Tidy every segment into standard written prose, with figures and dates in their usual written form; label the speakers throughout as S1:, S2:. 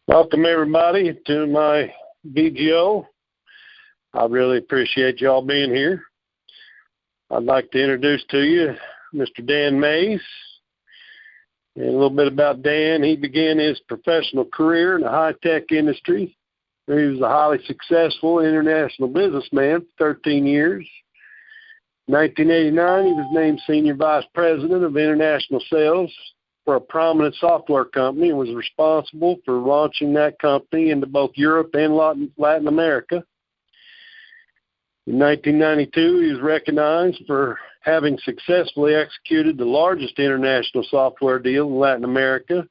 S1: Welcome, everybody, to my VGO. I really appreciate y'all being here. I'd like to introduce to you Mr. Dan Mays. And a little bit about Dan. He began his professional career in the high-tech industry. He was a highly successful international businessman for 13 years. In 1989, he was named Senior Vice President of International Sales for a prominent software company and was responsible for launching that company into both Europe and Latin America. In 1992, he was recognized for having successfully executed the largest international software deal in Latin America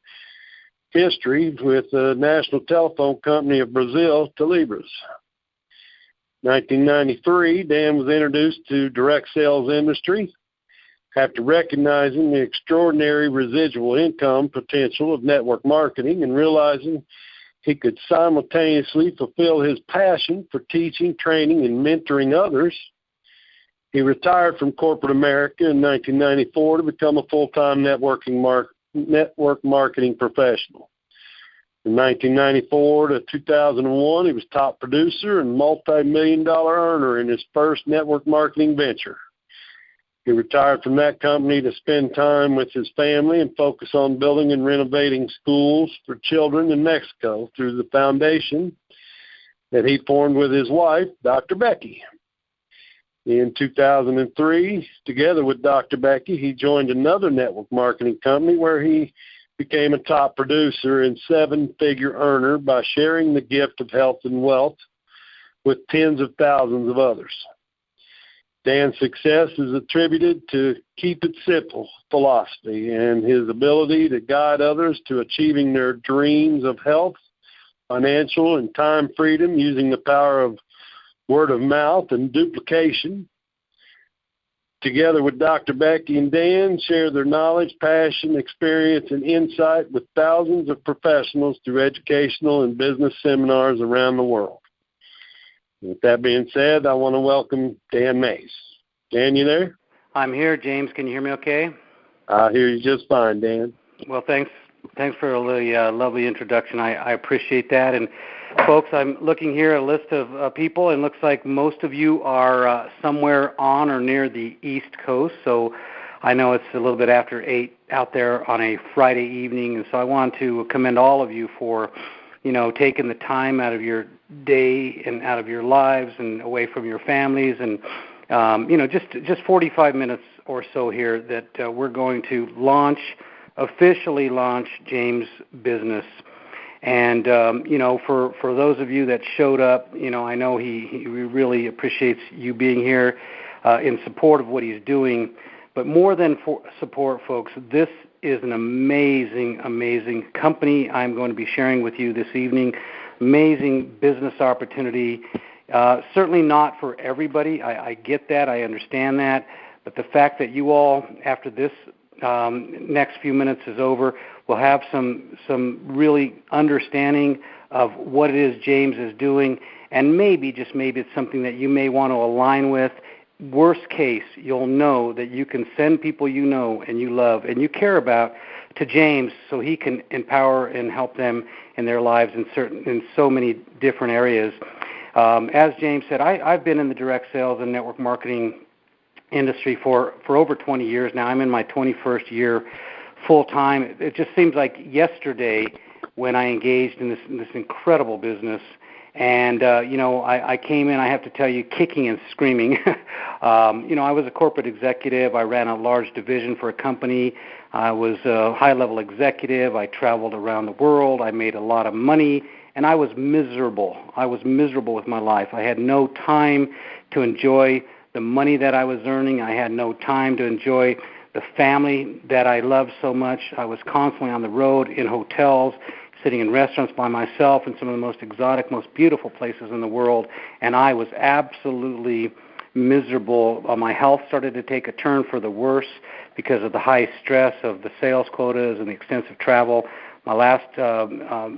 S1: history with the national telephone company of Brazil, Telebras. In 1993, Dan was introduced to direct sales industry after recognizing the extraordinary residual income potential of network marketing and realizing he could simultaneously fulfill his passion for teaching, training, and mentoring others. He retired from corporate America in 1994 to become a full-time network marketing professional. From 1994 to 2001, he was top producer and multi-million-dollar earner in his first network marketing venture. He retired from that company to spend time with his family and focus on building and renovating schools for children in Mexico through the foundation that he formed with his wife, Dr. Becky. In 2003, together with Dr. Becky, he joined another network marketing company where he became a top producer and seven-figure earner by sharing the gift of health and wealth with tens of thousands of others. Dan's success is attributed to keep it simple philosophy and his ability to guide others to achieving their dreams of health, financial, and time freedom using the power of word of mouth and duplication. Together with Dr. Becky and Dan, share their knowledge, passion, experience, and insight with thousands of professionals through educational and business seminars around the world. With that being said, I want to welcome Dan Mays. Dan, you there?
S2: I'm here. James, can you hear me okay?
S1: I hear you just fine, Dan.
S2: Well, thanks for a really lovely introduction. I appreciate that. And, folks, I'm looking here at a list of people, and it looks like most of you are somewhere on or near the East Coast. So I know it's a little bit after 8 out there on a Friday evening, and so I want to commend all of you for taking the time out of your day and out of your lives and away from your families and, just 45 minutes or so here that we're going to officially launch James Business. And, for those of you that showed up, I know he really appreciates you being here in support of what he's doing. But more than for support, folks, this is an amazing, amazing company I'm going to be sharing with you this evening. Amazing business opportunity. Certainly not for everybody. I get that. I understand that. But the fact that you all, after this next few minutes is over, will have some really understanding of what it is James is doing. And maybe, just maybe, it's something that you may want to align with. Worst case, you'll know that you can send people you know and you love and you care about to James so he can empower and help them in their lives in so many different areas. As James said, I've been in the direct sales and network marketing industry for over 20 years now. I'm in my 21st year full-time. It just seems like yesterday when I engaged in this incredible business. And, I came in, I have to tell you, kicking and screaming. I was a corporate executive. I ran a large division for a company. I was a high-level executive. I traveled around the world. I made a lot of money, and I was miserable. I was miserable with my life. I had no time to enjoy the money that I was earning. I had no time to enjoy the family that I loved so much. I was constantly on the road, in hotels, sitting in restaurants by myself in some of the most exotic, most beautiful places in the world, and I was absolutely miserable. My health started to take a turn for the worse because of the high stress of the sales quotas and the extensive travel. My last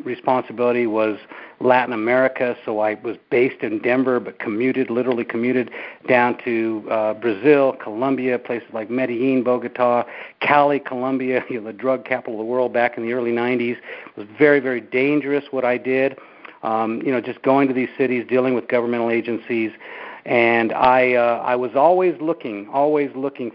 S2: responsibility was Latin America, so I was based in Denver but literally commuted down to Brazil, Colombia, places like Medellin, Bogota, Cali, Colombia, the drug capital of the world back in the early 90s. It was very, very dangerous what I did, just going to these cities, dealing with governmental agencies. And I was always looking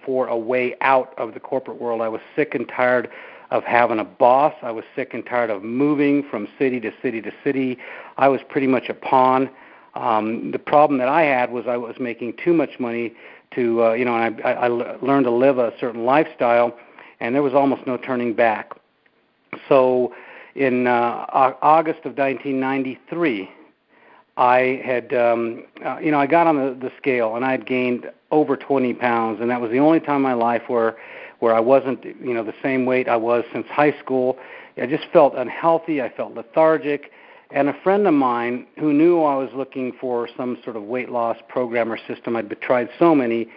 S2: for a way out of the corporate world. I was sick and tired of having a boss. I was sick and tired of moving from city to city to city. I was pretty much a pawn. The problem that I had was I was making too much money to, and I learned to live a certain lifestyle, and there was almost no turning back. So in August of 1993, I had, I got on the scale, and I had gained over 20 pounds, and that was the only time in my life where I wasn't, the same weight I was since high school. I just felt unhealthy. I felt lethargic. And a friend of mine who knew I was looking for some sort of weight loss program or system, I'd tried so many,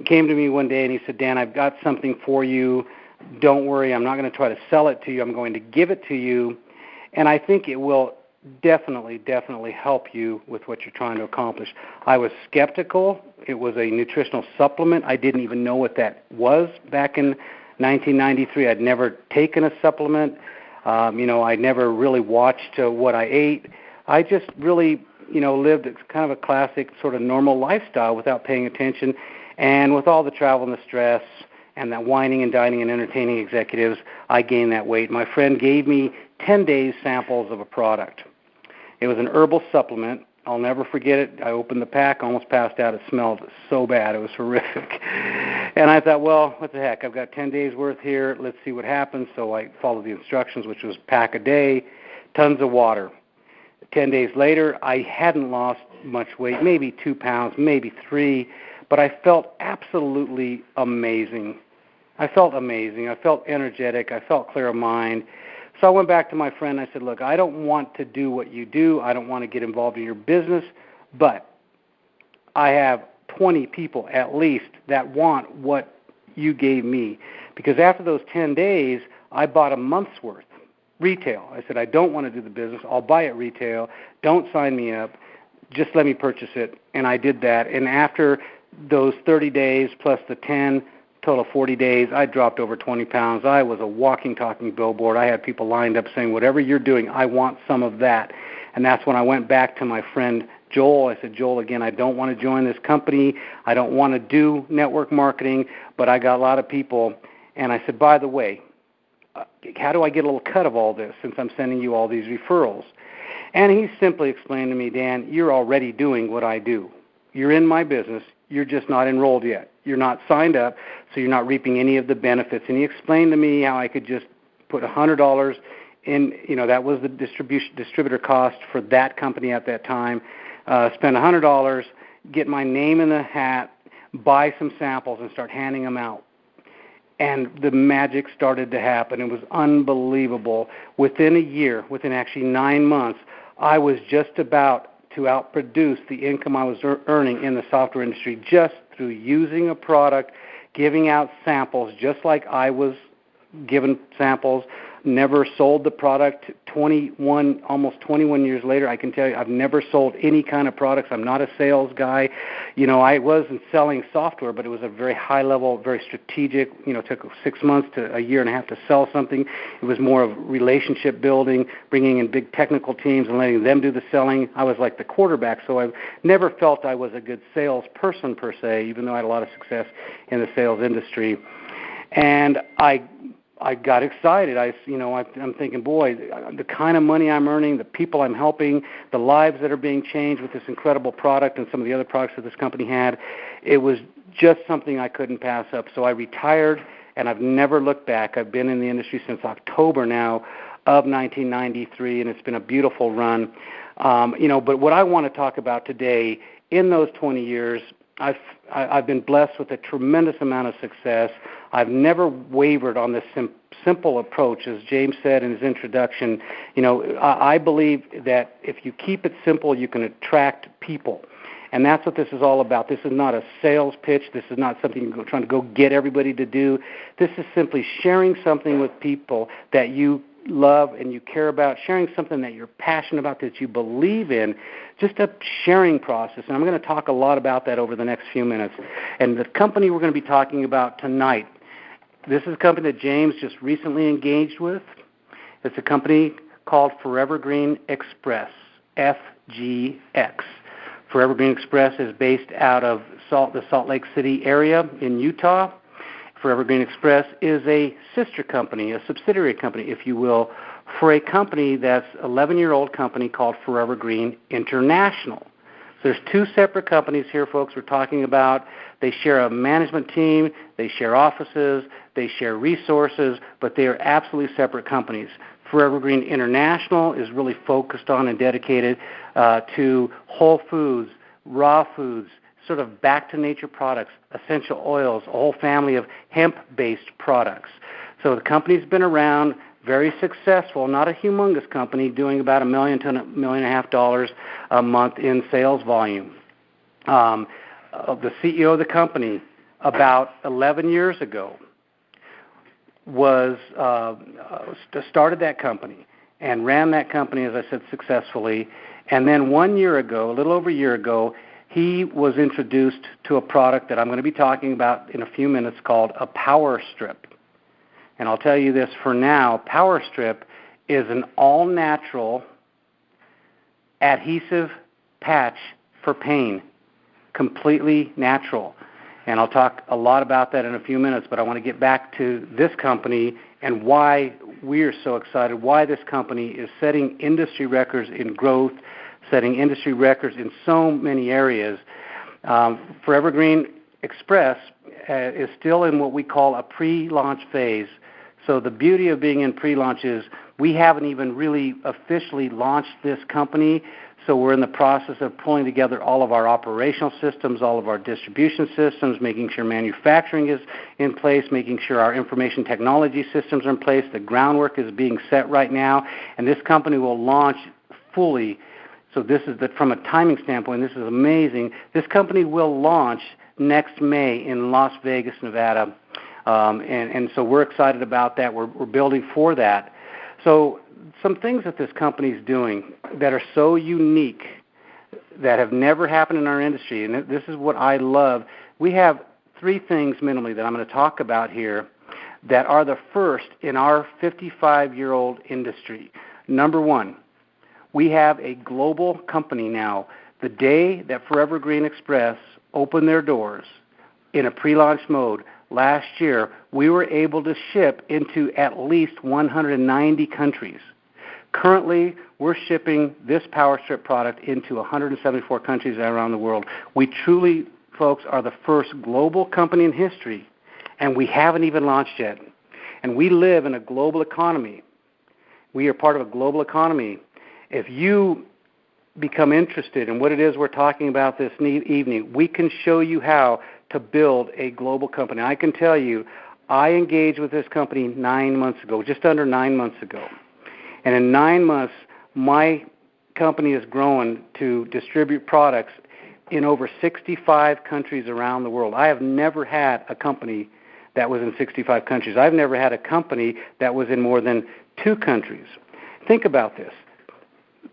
S2: came to me one day and he said, Dan, I've got something for you. Don't worry, I'm not going to try to sell it to you. I'm going to give it to you. And I think it will definitely help you with what you're trying to accomplish. I was skeptical. It was a nutritional supplement. I didn't even know what that was back in 1993. I'd never taken a supplement. I never really watched what I ate. I just really, lived kind of a classic sort of normal lifestyle without paying attention. And with all the travel and the stress and that whining and dining and entertaining executives, I gained that weight. My friend gave me 10 days samples of a product. It was an herbal supplement. I'll never forget it. I opened the pack, almost passed out. It smelled so bad. It was horrific. And I thought, well, what the heck? I've got 10 days worth here. Let's see what happens. So I followed the instructions, which was pack a day, tons of water. 10 days later, I hadn't lost much weight, maybe 2 pounds, maybe 3, but I felt absolutely amazing. I felt energetic. I felt clear of mind. So I went back to my friend. I said, look, I don't want to do what you do. I don't want to get involved in your business, but I have 20 people at least that want what you gave me. Because after those 10 days, I bought a month's worth, retail. I said, I don't want to do the business. I'll buy it retail. Don't sign me up. Just let me purchase it. And I did that. And after those 30 days plus the 10, total of 40 days, I dropped over 20 pounds. I was a walking, talking billboard. I had people lined up saying, whatever you're doing, I want some of that. And that's when I went back to my friend Joel. I said, Joel, again, I don't want to join this company. I don't want to do network marketing, but I got a lot of people. And I said, by the way, how do I get a little cut of all this since I'm sending you all these referrals? And he simply explained to me, Dan, you're already doing what I do. You're in my business. You're just not enrolled yet. You're not signed up, so you're not reaping any of the benefits. And he explained to me how I could just put $100 in, that was the distributor cost for that company at that time, spend $100, get my name in the hat, buy some samples, and start handing them out. And the magic started to happen. It was unbelievable. Within a year, within actually 9 months, I was just about to outproduce the income I was earning in the software industry just through using a product, giving out samples, just like I was given samples, never sold the product. Almost 21 years later, I can tell you I've never sold any kind of products. I'm not a sales guy. I wasn't selling software, but it was a very high level, very strategic. It took 6 months to a year and a half to sell something. It was more of relationship building, bringing in big technical teams and letting them do the selling. I was like the quarterback, so I've never felt I was a good salesperson per se, even though I had a lot of success in the sales industry. And I got excited. I'm thinking, boy, the kind of money I'm earning, the people I'm helping, the lives that are being changed with this incredible product and some of the other products that this company had, it was just something I couldn't pass up. So I retired, and I've never looked back. I've been in the industry since October now of 1993, and it's been a beautiful run. But what I want to talk about today, in those 20 years, I've been blessed with a tremendous amount of success. I've never wavered on this simple approach. As James said in his introduction, I believe that if you keep it simple, you can attract people. And that's what this is all about. This is not a sales pitch. This is not something you're trying to go get everybody to do. This is simply sharing something with people that you love and you care about, sharing something that you're passionate about, that you believe in, just a sharing process. And I'm going to talk a lot about that over the next few minutes. And the company we're going to be talking about tonight, this is a company that James just recently engaged with. It's a company called Forever Green Express, FGX. Forever Green Express is based out of the Salt Lake City area in Utah. Forever Green Express is a sister company, a subsidiary company, if you will, for a company that's an 11-year-old company called Forever Green International. So there's two separate companies here, folks, we're talking about. They share a management team, they share offices, they share resources, but they are absolutely separate companies. Forever Green International is really focused on and dedicated to whole foods, raw foods, sort of back-to-nature products, essential oils, a whole family of hemp-based products. So the company's been around, very successful, not a humongous company, doing about $1 million to $1.5 million a month in sales volume. The CEO of the company, about 11 years ago, started that company and ran that company, as I said, successfully. And then 1 year ago, a little over a year ago, he was introduced to a product that I'm going to be talking about in a few minutes called a Power Strip. And I'll tell you this for now, Power Strip is an all-natural adhesive patch for pain, completely natural. And I'll talk a lot about that in a few minutes, but I want to get back to this company and why we are so excited, why this company is setting industry records in growth, setting industry records in so many areas. Forever Green Express is still in what we call a pre-launch phase. So the beauty of being in pre-launch is we haven't even really officially launched this company, so we're in the process of pulling together all of our operational systems, all of our distribution systems, making sure manufacturing is in place, making sure our information technology systems are in place. The groundwork is being set right now, and this company will launch fully. So this is from a timing standpoint, this is amazing. This company will launch next May in Las Vegas, Nevada. And so we're excited about that. We're building for that. So some things that this company is doing that are so unique, that have never happened in our industry, and this is what I love. We have three things minimally that I'm going to talk about here that are the first in our 55-year-old industry. Number one, we have a global company now. The day that Forever Green Express opened their doors in a pre-launch mode last year, we were able to ship into at least 190 countries. Currently, we're shipping this Power Strip product into 174 countries around the world. We truly, folks, are the first global company in history, and we haven't even launched yet. And we live in a global economy. We are part of a global economy. If you become interested in what it is we're talking about this evening, we can show you how to build a global company. I can tell you, I engaged with this company 9 months ago, just under 9 months ago. And in 9 months, my company has grown to distribute products in over 65 countries around the world. I have never had a company that was in 65 countries. I've never had a company that was in more than 2 countries. Think about this.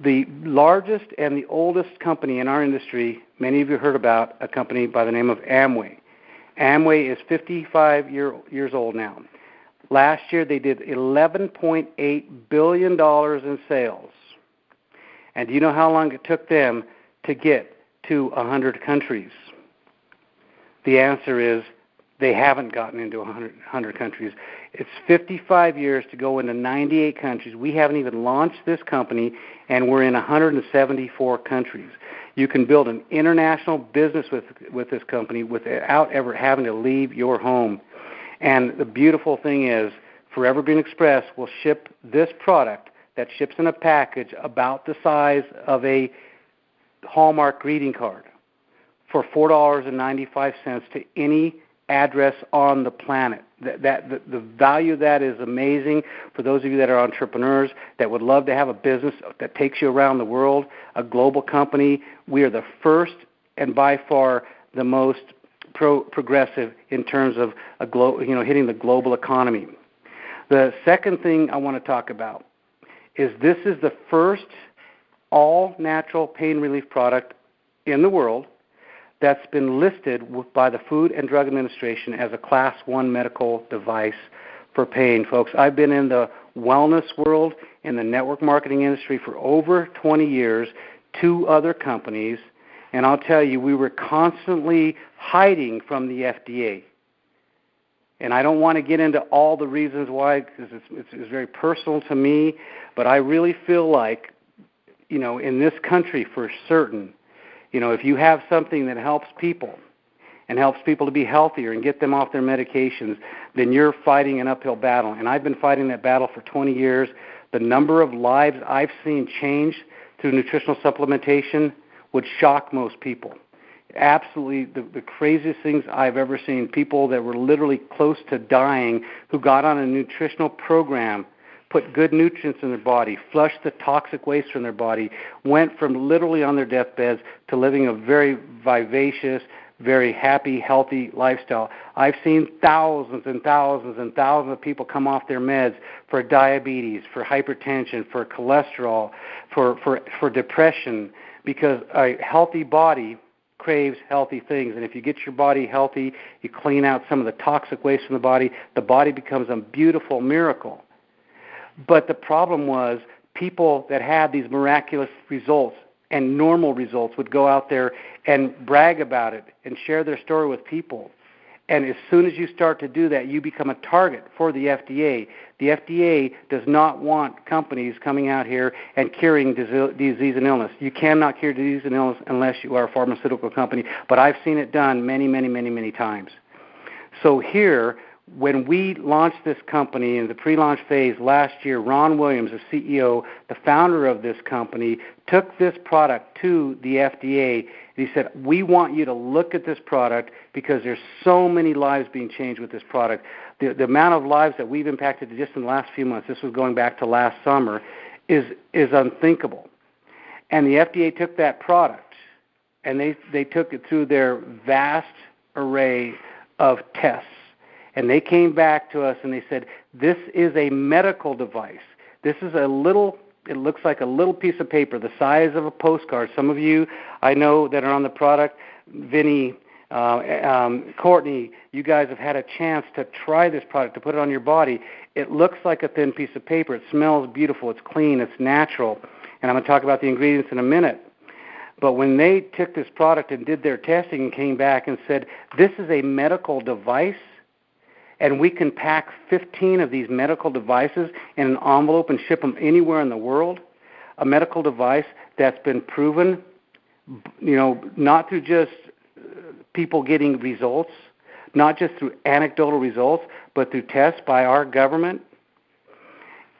S2: The largest and the oldest company in our industry, many of you heard about a company by the name of Amway. Amway is 55 years old now. Last year they did $11.8 billion in sales. And do you know how long it took them to get to 100 countries? The answer is they haven't gotten into 100 countries. It's 55 years to go into 98 countries. We haven't even launched this company, and we're in 174 countries. You can build an international business with this company without ever having to leave your home. And the beautiful thing is, Forever Green Express will ship this product that ships in a package about the size of a Hallmark greeting card for $4.95 to any address on the planet. The value of that is amazing for those of you that are entrepreneurs that would love to have a business that takes you around the world, a global company. We are the first and by far the most progressive in terms of hitting the global economy. The second thing I want to talk about is this is the first all-natural pain relief product in the world that's been listed by the Food and Drug Administration as a Class 1 medical device for pain. Folks, I've been in the wellness world, in the network marketing industry for over 20 years, 2 other companies, and I'll tell you, we were constantly hiding from the FDA. And I don't want to get into all the reasons why, because it's very personal to me, but I really feel like, in this country for certain, if you have something that helps people and helps people to be healthier and get them off their medications, then you're fighting an uphill battle. And I've been fighting that battle for 20 years. The number of lives I've seen change through nutritional supplementation would shock most people. Absolutely the craziest things I've ever seen, people that were literally close to dying who got on a nutritional program, put good nutrients in their body, flushed the toxic waste from their body, went from literally on their deathbeds to living a very vivacious, very happy, healthy lifestyle. I've seen thousands and thousands and thousands of people come off their meds for diabetes, for hypertension, for cholesterol, for depression, because a healthy body craves healthy things. And if you get your body healthy, you clean out some of the toxic waste from the body becomes a beautiful miracle. But the problem was people that had these miraculous results and normal results would go out there and brag about it and share their story with people. And as soon as you start to do that, you become a target for the FDA. The FDA does not want companies coming out here and curing disease and illness. You cannot cure disease and illness unless you are a pharmaceutical company. But I've seen it done many, many, many, many times. So here, when we launched this company in the pre-launch phase last year, Ron Williams, the CEO, the founder of this company, took this product to the FDA. And he said, we want you to look at this product because there's so many lives being changed with this product. The amount of lives that we've impacted just in the last few months, this was going back to last summer, is unthinkable. And the FDA took that product and they took it through their vast array of tests. And they came back to us and they said, this is a medical device. This is it looks like a little piece of paper the size of a postcard. Some of you I know that are on the product, Vinny, Courtney, you guys have had a chance to try this product, to put it on your body. It looks like a thin piece of paper. It smells beautiful. It's clean. It's natural. And I'm going to talk about the ingredients in a minute. But when they took this product and did their testing and came back and said, this is a medical device, and we can pack 15 of these medical devices in an envelope and ship them anywhere in the world, a medical device that's been proven, not through just people getting results, not just through anecdotal results, but through tests by our government.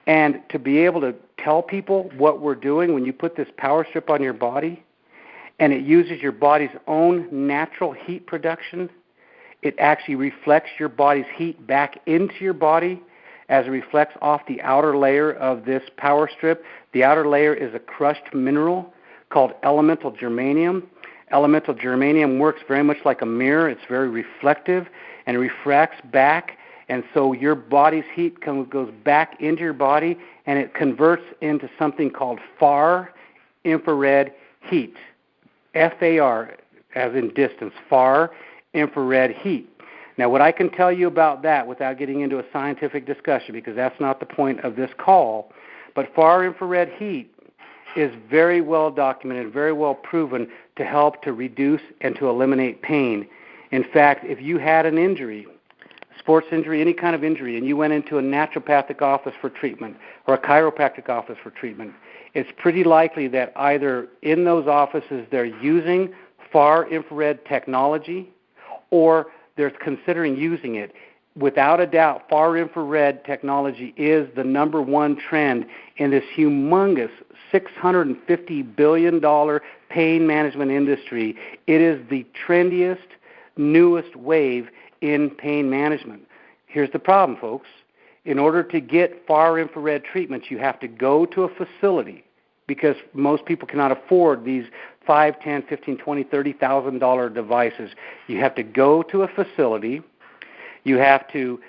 S2: And to be able to tell people what we're doing when you put this power strip on your body and it uses your body's own natural heat production, it actually reflects your body's heat back into your body as it reflects off the outer layer of this power strip. The outer layer is a crushed mineral called elemental germanium. Elemental germanium works very much like a mirror. It's very reflective and it refracts back. And so your body's heat goes back into your body and it converts into something called far infrared heat. FAR, as in distance, far infrared heat. Now, what I can tell you about that without getting into a scientific discussion, because that's not the point of this call, but far infrared heat is very well documented, very well proven to help to reduce and to eliminate pain. In fact, if you had an injury, sports injury, any kind of injury, and you went into a naturopathic office for treatment or a chiropractic office for treatment, it's pretty likely that either in those offices they're using far infrared technology or they're considering using it. Without a doubt, far infrared technology is the number one trend in this humongous $650 billion pain management industry. It is the trendiest, newest wave in pain management. Here's the problem, folks. In order to get far infrared treatments, you have to go to a facility because most people cannot afford these $5, $10, $15, $20, $30,000 devices. You have to go to a facility. You have to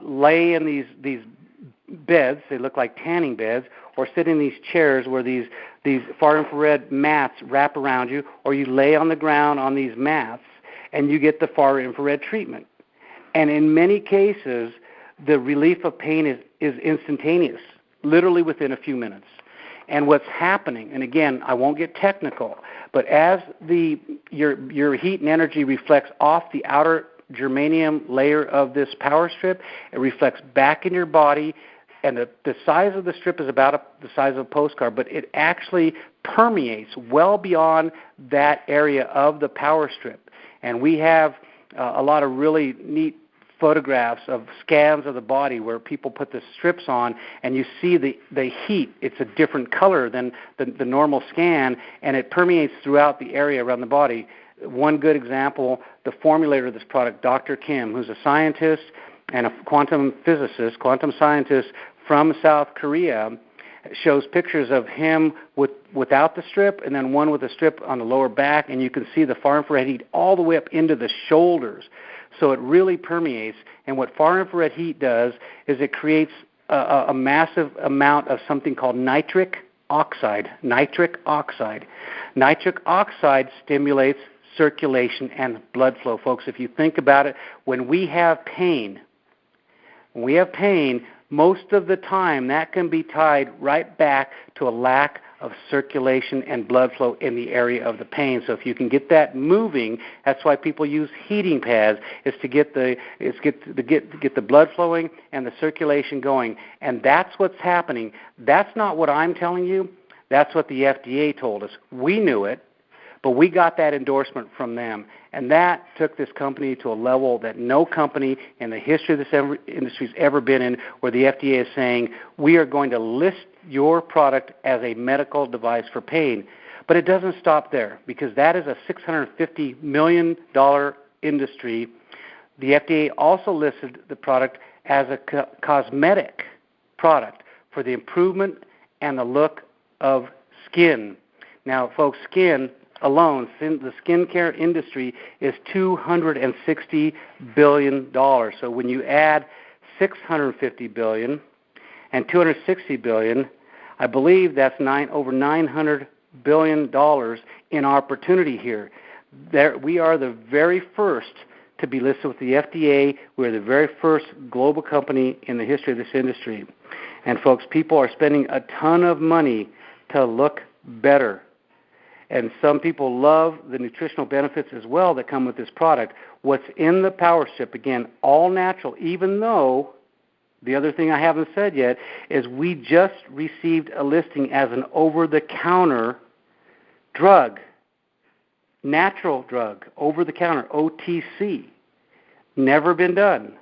S2: lay in these beds, they look like tanning beds, or sit in these chairs where these far infrared mats wrap around you, or you lay on the ground on these mats and you get the far infrared treatment. And in many cases, the relief of pain is instantaneous, literally within a few minutes. And what's happening, and again, I won't get technical, but as your heat and energy reflects off the outer germanium layer of this power strip, it reflects back in your body, and the size of the strip is about the size of a postcard, but it actually permeates well beyond that area of the power strip. And we have a lot of really neat photographs of scans of the body where people put the strips on and you see the heat. It's a different color than the normal scan, and it permeates throughout the area around the body. One good example, the formulator of this product, Dr. Kim, who's a scientist and a quantum physicist, quantum scientist from South Korea, shows pictures of him without the strip and then one with a strip on the lower back, and you can see the far infrared heat all the way up into the shoulders. So it really permeates, and what far infrared heat does is it creates a massive amount of something called nitric oxide. Nitric oxide. Nitric oxide stimulates circulation and blood flow. Folks, if you think about it, when we have pain, most of the time that can be tied right back to a lack of circulation and blood flow in the area of the pain. So if you can get that moving, that's why people use heating pads, is to get the blood flowing and the circulation going. And that's what's happening. That's not what I'm telling you. That's what the FDA told us. We knew it, but we got that endorsement from them. And that took this company to a level that no company in the history of this industry has ever been in, where the FDA is saying, we are going to list your product as a medical device for pain. But it doesn't stop there, because that is a $650 million industry. The FDA also listed the product as a cosmetic product for the improvement and the look of skin. Now, folks, skin alone, the skincare industry is $260 billion. So when you add $650 billion and $260 billion, I believe that's over $900 billion in opportunity here. We are the very first to be listed with the FDA. We're the very first global company in the history of this industry. And folks, people are spending a ton of money to look better. And some people love the nutritional benefits as well that come with this product. What's in the power strip, again, all natural, even though the other thing I haven't said yet is we just received a listing as an over-the-counter drug, natural drug, over-the-counter, OTC. Never been done.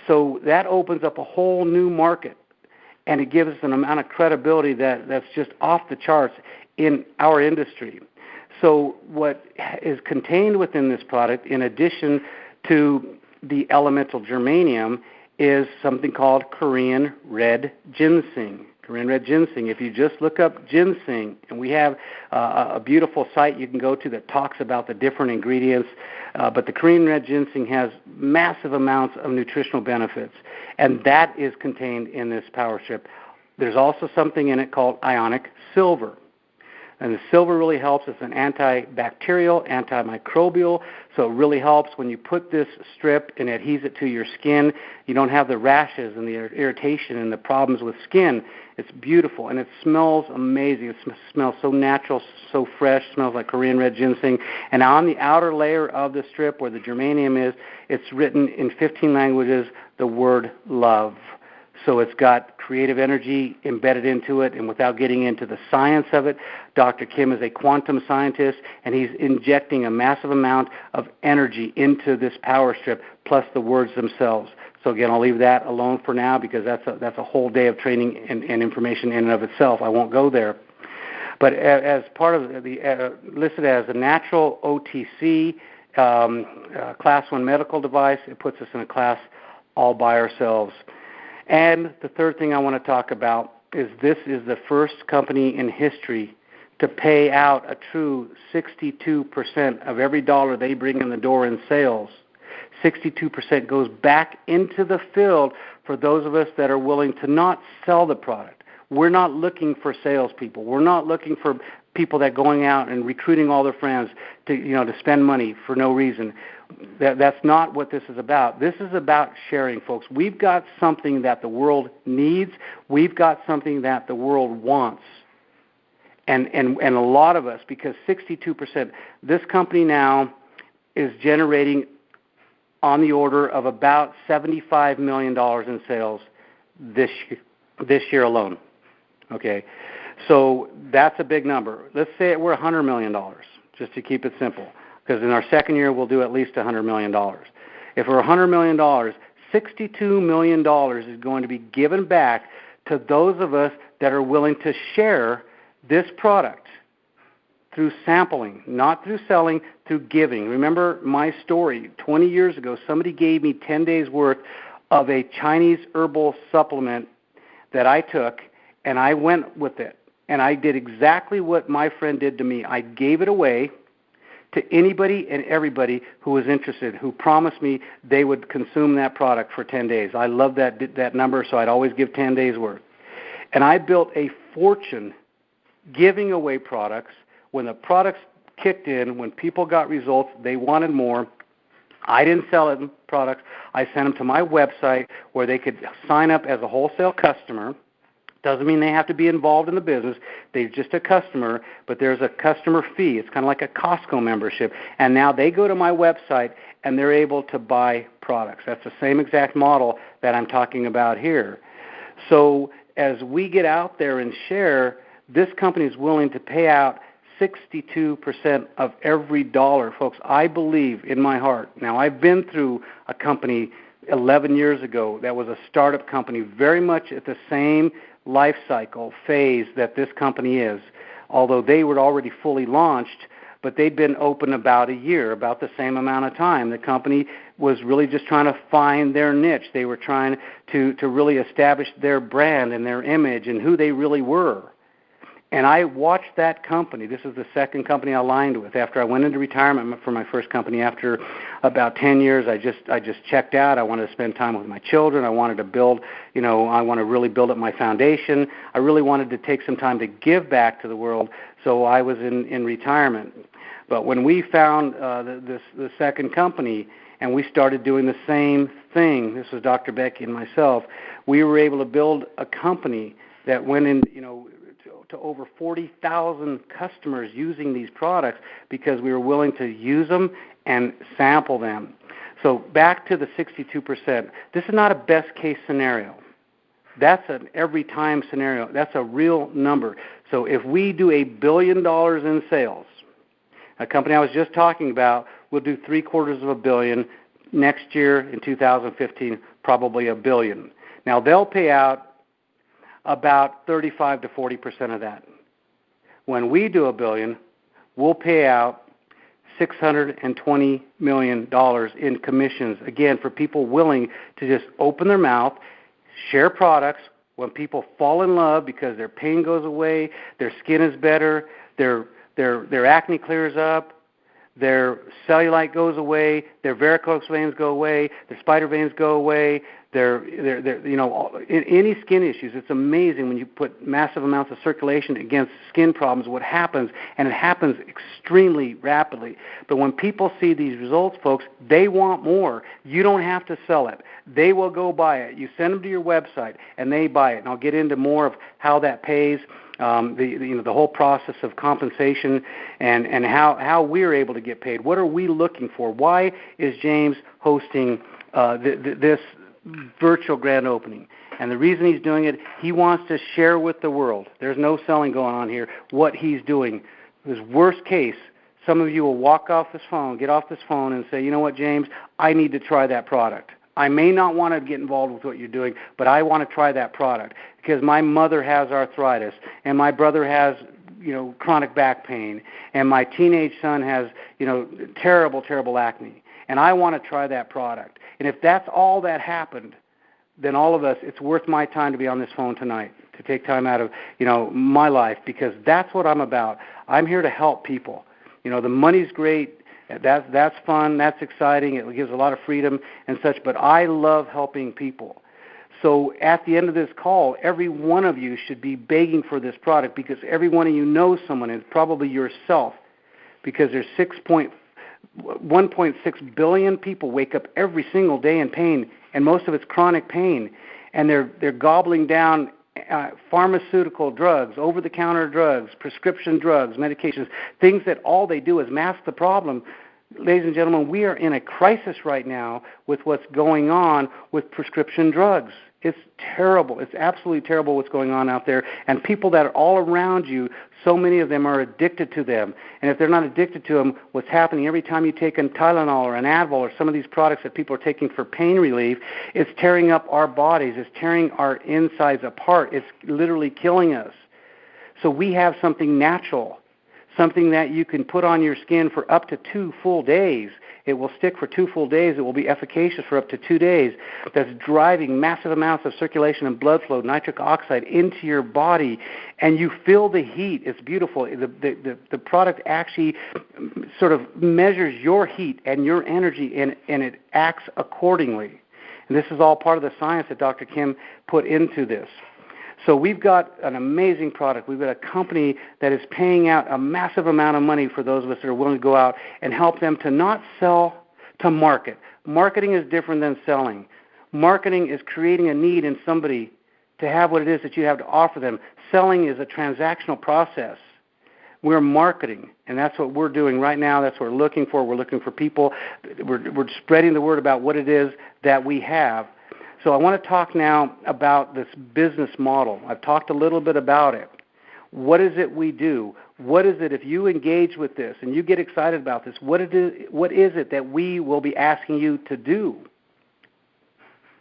S2: So that opens up a whole new market, and it gives us an amount of credibility that's just off the charts in our industry. So what is contained within this product, in addition to the elemental germanium, is something called Korean red ginseng. Korean red ginseng. If you just look up ginseng, and we have a beautiful site you can go to that talks about the different ingredients, but the Korean red ginseng has massive amounts of nutritional benefits, and that is contained in this power strip. There's also something in it called ionic silver. And the silver really helps. It's an antibacterial, antimicrobial, so it really helps when you put this strip and adheres it to your skin. You don't have the rashes and the irritation and the problems with skin. It's beautiful, and it smells amazing. It smells so natural, so fresh. It smells like Korean red ginseng. And on the outer layer of the strip where the germanium is, it's written in 15 languages the word love. So it's got creative energy embedded into it, and without getting into the science of it, Dr. Kim is a quantum scientist, and he's injecting a massive amount of energy into this power strip, plus the words themselves. So again, I'll leave that alone for now, because that's a whole day of training and information in and of itself. I won't go there. But as part of the listed as a natural OTC Class 1 medical device, it puts us in a class all by ourselves. And the third thing I want to talk about is this is the first company in history to pay out a true 62% of every dollar they bring in the door in sales. 62% goes back into the field for those of us that are willing to not sell the product. We're not looking for salespeople. We're not looking for people that going out and recruiting all their friends to spend money for no reason. That's not what this is about. This is about sharing, folks. We've got something that the world needs. We've got something that the world wants. And a lot of us, because 62%, this company now is generating on the order of about $75 million in sales this year alone. Okay, so that's a big number. Let's say we're $100 million, just to keep it simple, because in our second year we'll do at least $100 million. If we're $100 million, $62 million is going to be given back to those of us that are willing to share this product through sampling, not through selling, through giving. Remember my story. 20 years ago, somebody gave me 10 days' worth of a Chinese herbal supplement that I took, and I went with it. And I did exactly what my friend did to me. I gave it away to anybody and everybody who was interested, who promised me they would consume that product for 10 days. I love that number, so I'd always give 10 days' worth. And I built a fortune giving away products. When the products kicked in, when people got results, they wanted more. I didn't sell them products. I sent them to my website where they could sign up as a wholesale customer. Doesn't mean they have to be involved in the business. They're just a customer, but there's a customer fee. It's kind of like a Costco membership. And now they go to my website, and they're able to buy products. That's the same exact model that I'm talking about here. So as we get out there and share, this company is willing to pay out 62% of every dollar. Folks, I believe in my heart. Now, I've been through a company 11 years ago that was a startup company, very much at the same life cycle phase that this company is, although they were already fully launched, but they'd been open about a year, about the same amount of time. The company was really just trying to find their niche. They were trying to really establish their brand and their image and who they really were. And I watched that company. This is the second company I aligned with. After I went into retirement for my first company, after about 10 years, I just checked out. I wanted to spend time with my children. I wanted to build, I want to really build up my foundation. I really wanted to take some time to give back to the world, so I was in retirement. But when we found the second company and we started doing the same thing, this was Dr. Becky and myself, we were able to build a company that went in, to over 40,000 customers using these products because we were willing to use them and sample them. So back to the 62%. This is not a best-case scenario. That's an every-time scenario. That's a real number. So if we do $1 billion in sales, a company I was just talking about will do $750 million. Next year, in 2015, probably $1 billion. Now, they'll pay out about 35 to 40% of that. When we do $1 billion, we'll pay out $620 million in commissions, again, for people willing to just open their mouth, share products. When people fall in love because their pain goes away, their skin is better, their acne clears up, their cellulite goes away, their varicose veins go away, their spider veins go away, any skin issues. It's amazing when you put massive amounts of circulation against skin problems, what happens, and it happens extremely rapidly. But when people see these results, folks, they want more. You don't have to sell it. They will go buy it. You send them to your website, and they buy it. And I'll get into more of how that pays, the whole process of compensation and how we're able to get paid. What are we looking for? Why is James hosting this virtual grand opening? And the reason he's doing it, he wants to share with the world. There's no selling going on here. What he's doing. His worst case, some of you will get off this phone and say, you know what, James, I need to try that product. I may not want to get involved with what you're doing, but I want to try that product because my mother has arthritis and my brother has, chronic back pain and my teenage son has, terrible, terrible acne. And I want to try that product. And if that's all that happened, then all of us, it's worth my time to be on this phone tonight, to take time out of, my life, because that's what I'm about. I'm here to help people. The money's great. That's fun, that's exciting, it gives a lot of freedom and such, but I love helping people. So at the end of this call, every one of you should be begging for this product because every one of you knows someone, and probably yourself, because there's 1.6 billion people wake up every single day in pain, and most of it's chronic pain, and they're gobbling down pharmaceutical drugs, over-the-counter drugs, prescription drugs, medications, things that all they do is mask the problem. Ladies and gentlemen, we are in a crisis right now with what's going on with prescription drugs. It's terrible. It's absolutely terrible what's going on out there. And people that are all around you, so many of them are addicted to them. And if they're not addicted to them, what's happening every time you take a Tylenol or an Advil or some of these products that people are taking for pain relief, it's tearing up our bodies. It's tearing our insides apart. It's literally killing us. So we have something natural, something that you can put on your skin for up to 2 full days. It will stick for 2 full days. It will be efficacious for up to 2 days. That's driving massive amounts of circulation and blood flow, nitric oxide, into your body, and you feel the heat. It's beautiful. The product actually sort of measures your heat and your energy, and it acts accordingly. And this is all part of the science that Dr. Kim put into this. So we've got an amazing product. We've got a company that is paying out a massive amount of money for those of us that are willing to go out and help them to not sell, to market. Marketing is different than selling. Marketing is creating a need in somebody to have what it is that you have to offer them. Selling is a transactional process. We're marketing, and that's what we're doing right now. That's what we're looking for. We're looking for people. We're spreading the word about what it is that we have. So I want to talk now about this business model. I've talked a little bit about it. What is it we do? What is it, if you engage with this and you get excited about this, what is it that we will be asking you to do?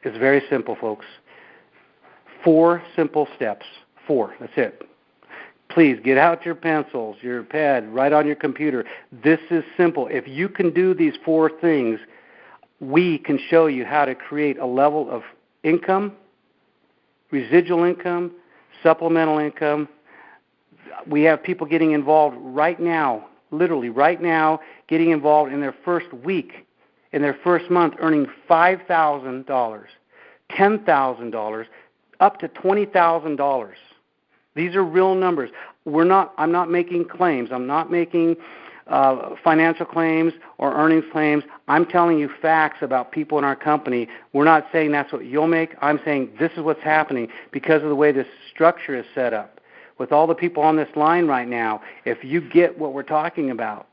S2: It's very simple, folks. 4 simple steps. 4, that's it. Please get out your pencils, your pad, write on your computer. This is simple. If you can do these 4 things, we can show you how to create a level of income, residual income, supplemental income. We have people getting involved right now, literally right now, getting involved in their first week, in their first month, earning $5,000, $10,000, up to $20,000. These are real numbers. I'm not making claims. I'm not making financial claims or earnings claims. I'm telling you facts about people in our company. We're not saying that's what you'll make. I'm saying this is what's happening because of the way this structure is set up. With all the people on this line right now, if you get what we're talking about,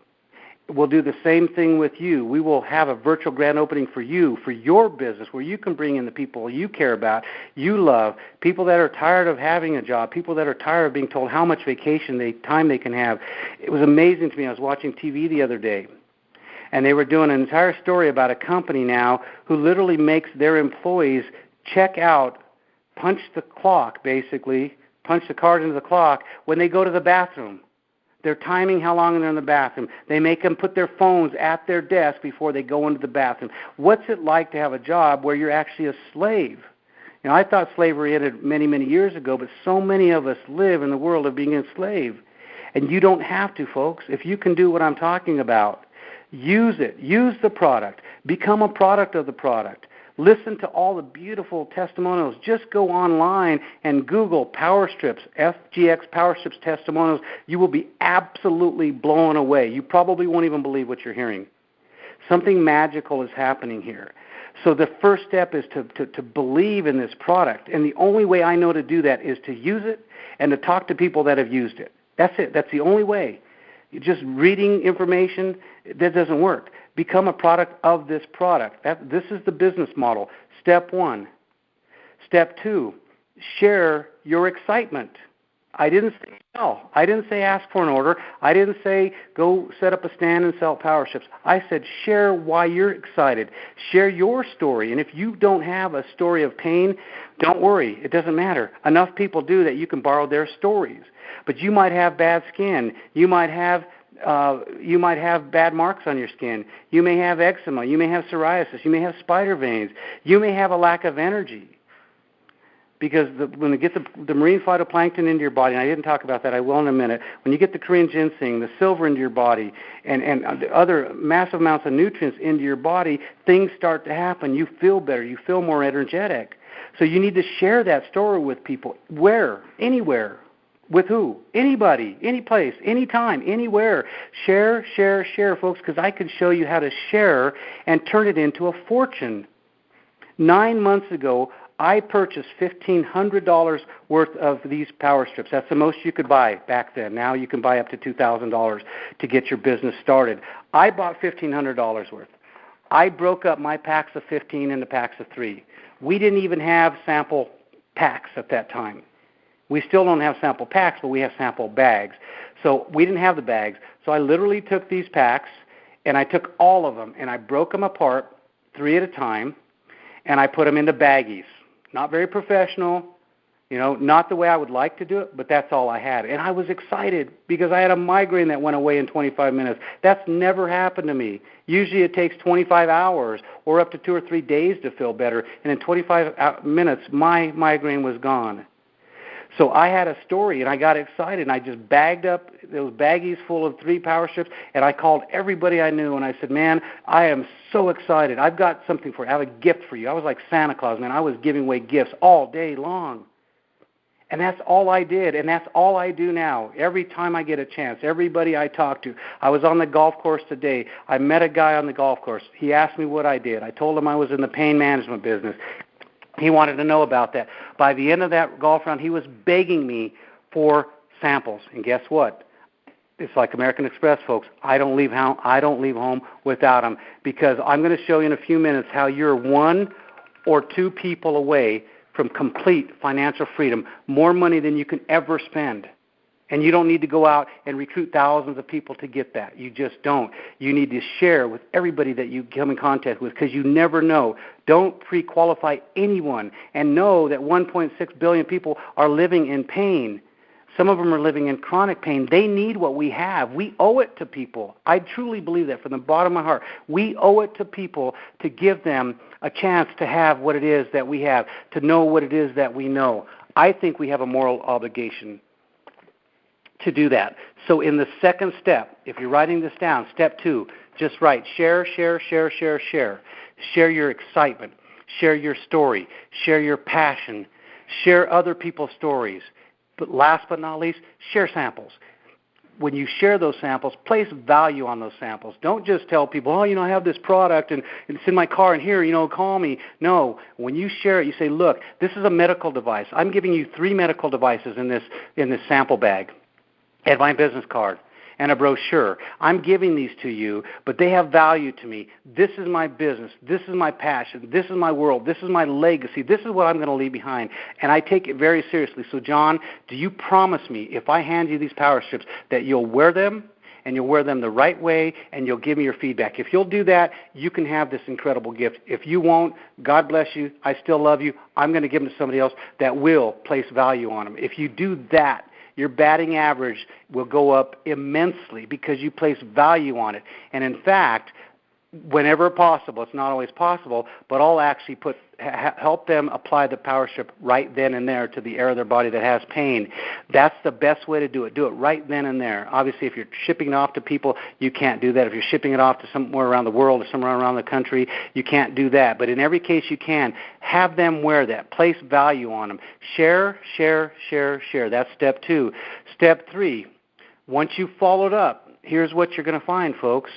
S2: we'll do the same thing with you. We will have a virtual grand opening for you, for your business, where you can bring in the people you care about, you love, people that are tired of having a job, people that are tired of being told how much time they can have. It was amazing to me. I was watching TV the other day, and they were doing an entire story about a company now who literally makes their employees check out, punch the clock, basically, punch the card into the clock when they go to the bathroom. They're timing how long they're in the bathroom. They make them put their phones at their desk before they go into the bathroom. What's it like to have a job where you're actually a slave? You know, I thought slavery ended many, many years ago, but so many of us live in the world of being enslaved. And you don't have to, folks. If you can do what I'm talking about, use it. Use the product. Become a product of the product. Listen to all the beautiful testimonials. Just go online and Google Power Strips, FGX Power Strips testimonials. You will be absolutely blown away. You probably won't even believe what you're hearing. Something magical is happening here. So the first step is to believe in this product. And the only way I know to do that is to use it and to talk to people that have used it. That's it. That's the only way. Just reading information, that doesn't work. Become a product of this product. This is the business model. Step 1. Step 2, share your excitement. I didn't say sell. I didn't say ask for an order. I didn't say go set up a stand and sell Power Strips. I said share why you're excited. Share your story. And if you don't have a story of pain, don't worry. It doesn't matter. Enough people do that you can borrow their stories. But you might have bad skin. You might have bad marks on your skin. You may have eczema. You may have psoriasis. You may have spider veins. You may have a lack of energy. because when it gets the marine phytoplankton into your body, and I didn't talk about that, I will in a minute, when you get the Korean ginseng, the silver into your body, and the other massive amounts of nutrients into your body, things start to happen. You feel better. You feel more energetic. So you need to share that story with people. Where? Anywhere. With who? Anybody, any place, anytime, anywhere. Share, share, share, folks, because I can show you how to share and turn it into a fortune. 9 months ago, I purchased $1,500 worth of these power strips. That's the most you could buy back then. Now you can buy up to $2,000 to get your business started. I bought $1,500 worth. I broke up my packs of 15 into packs of 3. We didn't even have sample packs at that time. We still don't have sample packs, but we have sample bags. So we didn't have the bags. So I literally took these packs, and I took all of them, and I broke them apart 3 at a time, and I put them into baggies. Not very professional, not the way I would like to do it, but that's all I had. And I was excited because I had a migraine that went away in 25 minutes. That's never happened to me. Usually it takes 25 hours or up to 2 or 3 days to feel better, and in 25 minutes my migraine was gone. So I had a story, and I got excited, and I just bagged up those baggies full of 3 power strips, and I called everybody I knew, and I said, man, I am so excited. I've got something for you. I have a gift for you. I was like Santa Claus, man. I was giving away gifts all day long. And that's all I did, and that's all I do now. Every time I get a chance, everybody I talk to. I was on the golf course today. I met a guy on the golf course. He asked me what I did. I told him I was in the pain management business. He wanted to know about that. By the end of that golf round, he was begging me for samples. And guess what? It's like American Express, folks. I don't leave home without them, because I'm going to show you in a few minutes how you're 1 or 2 people away from complete financial freedom, more money than you can ever spend. And you don't need to go out and recruit thousands of people to get that. You just don't. You need to share with everybody that you come in contact with, because you never know. Don't pre-qualify anyone, and know that 1.6 billion people are living in pain. Some of them are living in chronic pain. They need what we have. We owe it to people. I truly believe that from the bottom of my heart. We owe it to people to give them a chance to have what it is that we have, to know what it is that we know. I think we have a moral obligation to do that. So in the second step, if you're writing this down, step 2, just write share, share, share, share, share. Share your excitement. Share your story. Share your passion. Share other people's stories. But last but not least, share samples. When you share those samples, place value on those samples. Don't just tell people, I have this product and it's in my car and here, call me. No, when you share it, you say, look, this is a medical device. I'm giving you 3 medical devices in this sample bag. And my business card and a brochure. I'm giving these to you, but they have value to me. This is my business. This is my passion. This is my world. This is my legacy. This is what I'm going to leave behind. And I take it very seriously. So, John, do you promise me, if I hand you these power strips, that you'll wear them, and you'll wear them the right way, and you'll give me your feedback? If you'll do that, you can have this incredible gift. If you won't, God bless you. I still love you. I'm going to give them to somebody else that will place value on them. If you do that, your batting average will go up immensely because you place value on it. And in fact, whenever possible, it's not always possible, but I'll actually help them apply the power strip right then and there to the area of their body that has pain. That's the best way to do it. Do it right then and there. Obviously, if you're shipping it off to people, you can't do that. If you're shipping it off to somewhere around the world or somewhere around the country, you can't do that. But in every case you can, have them wear that. Place value on them. Share, share, share, share. That's step 2. Step 3, once you've followed up, here's what you're going to find, folks.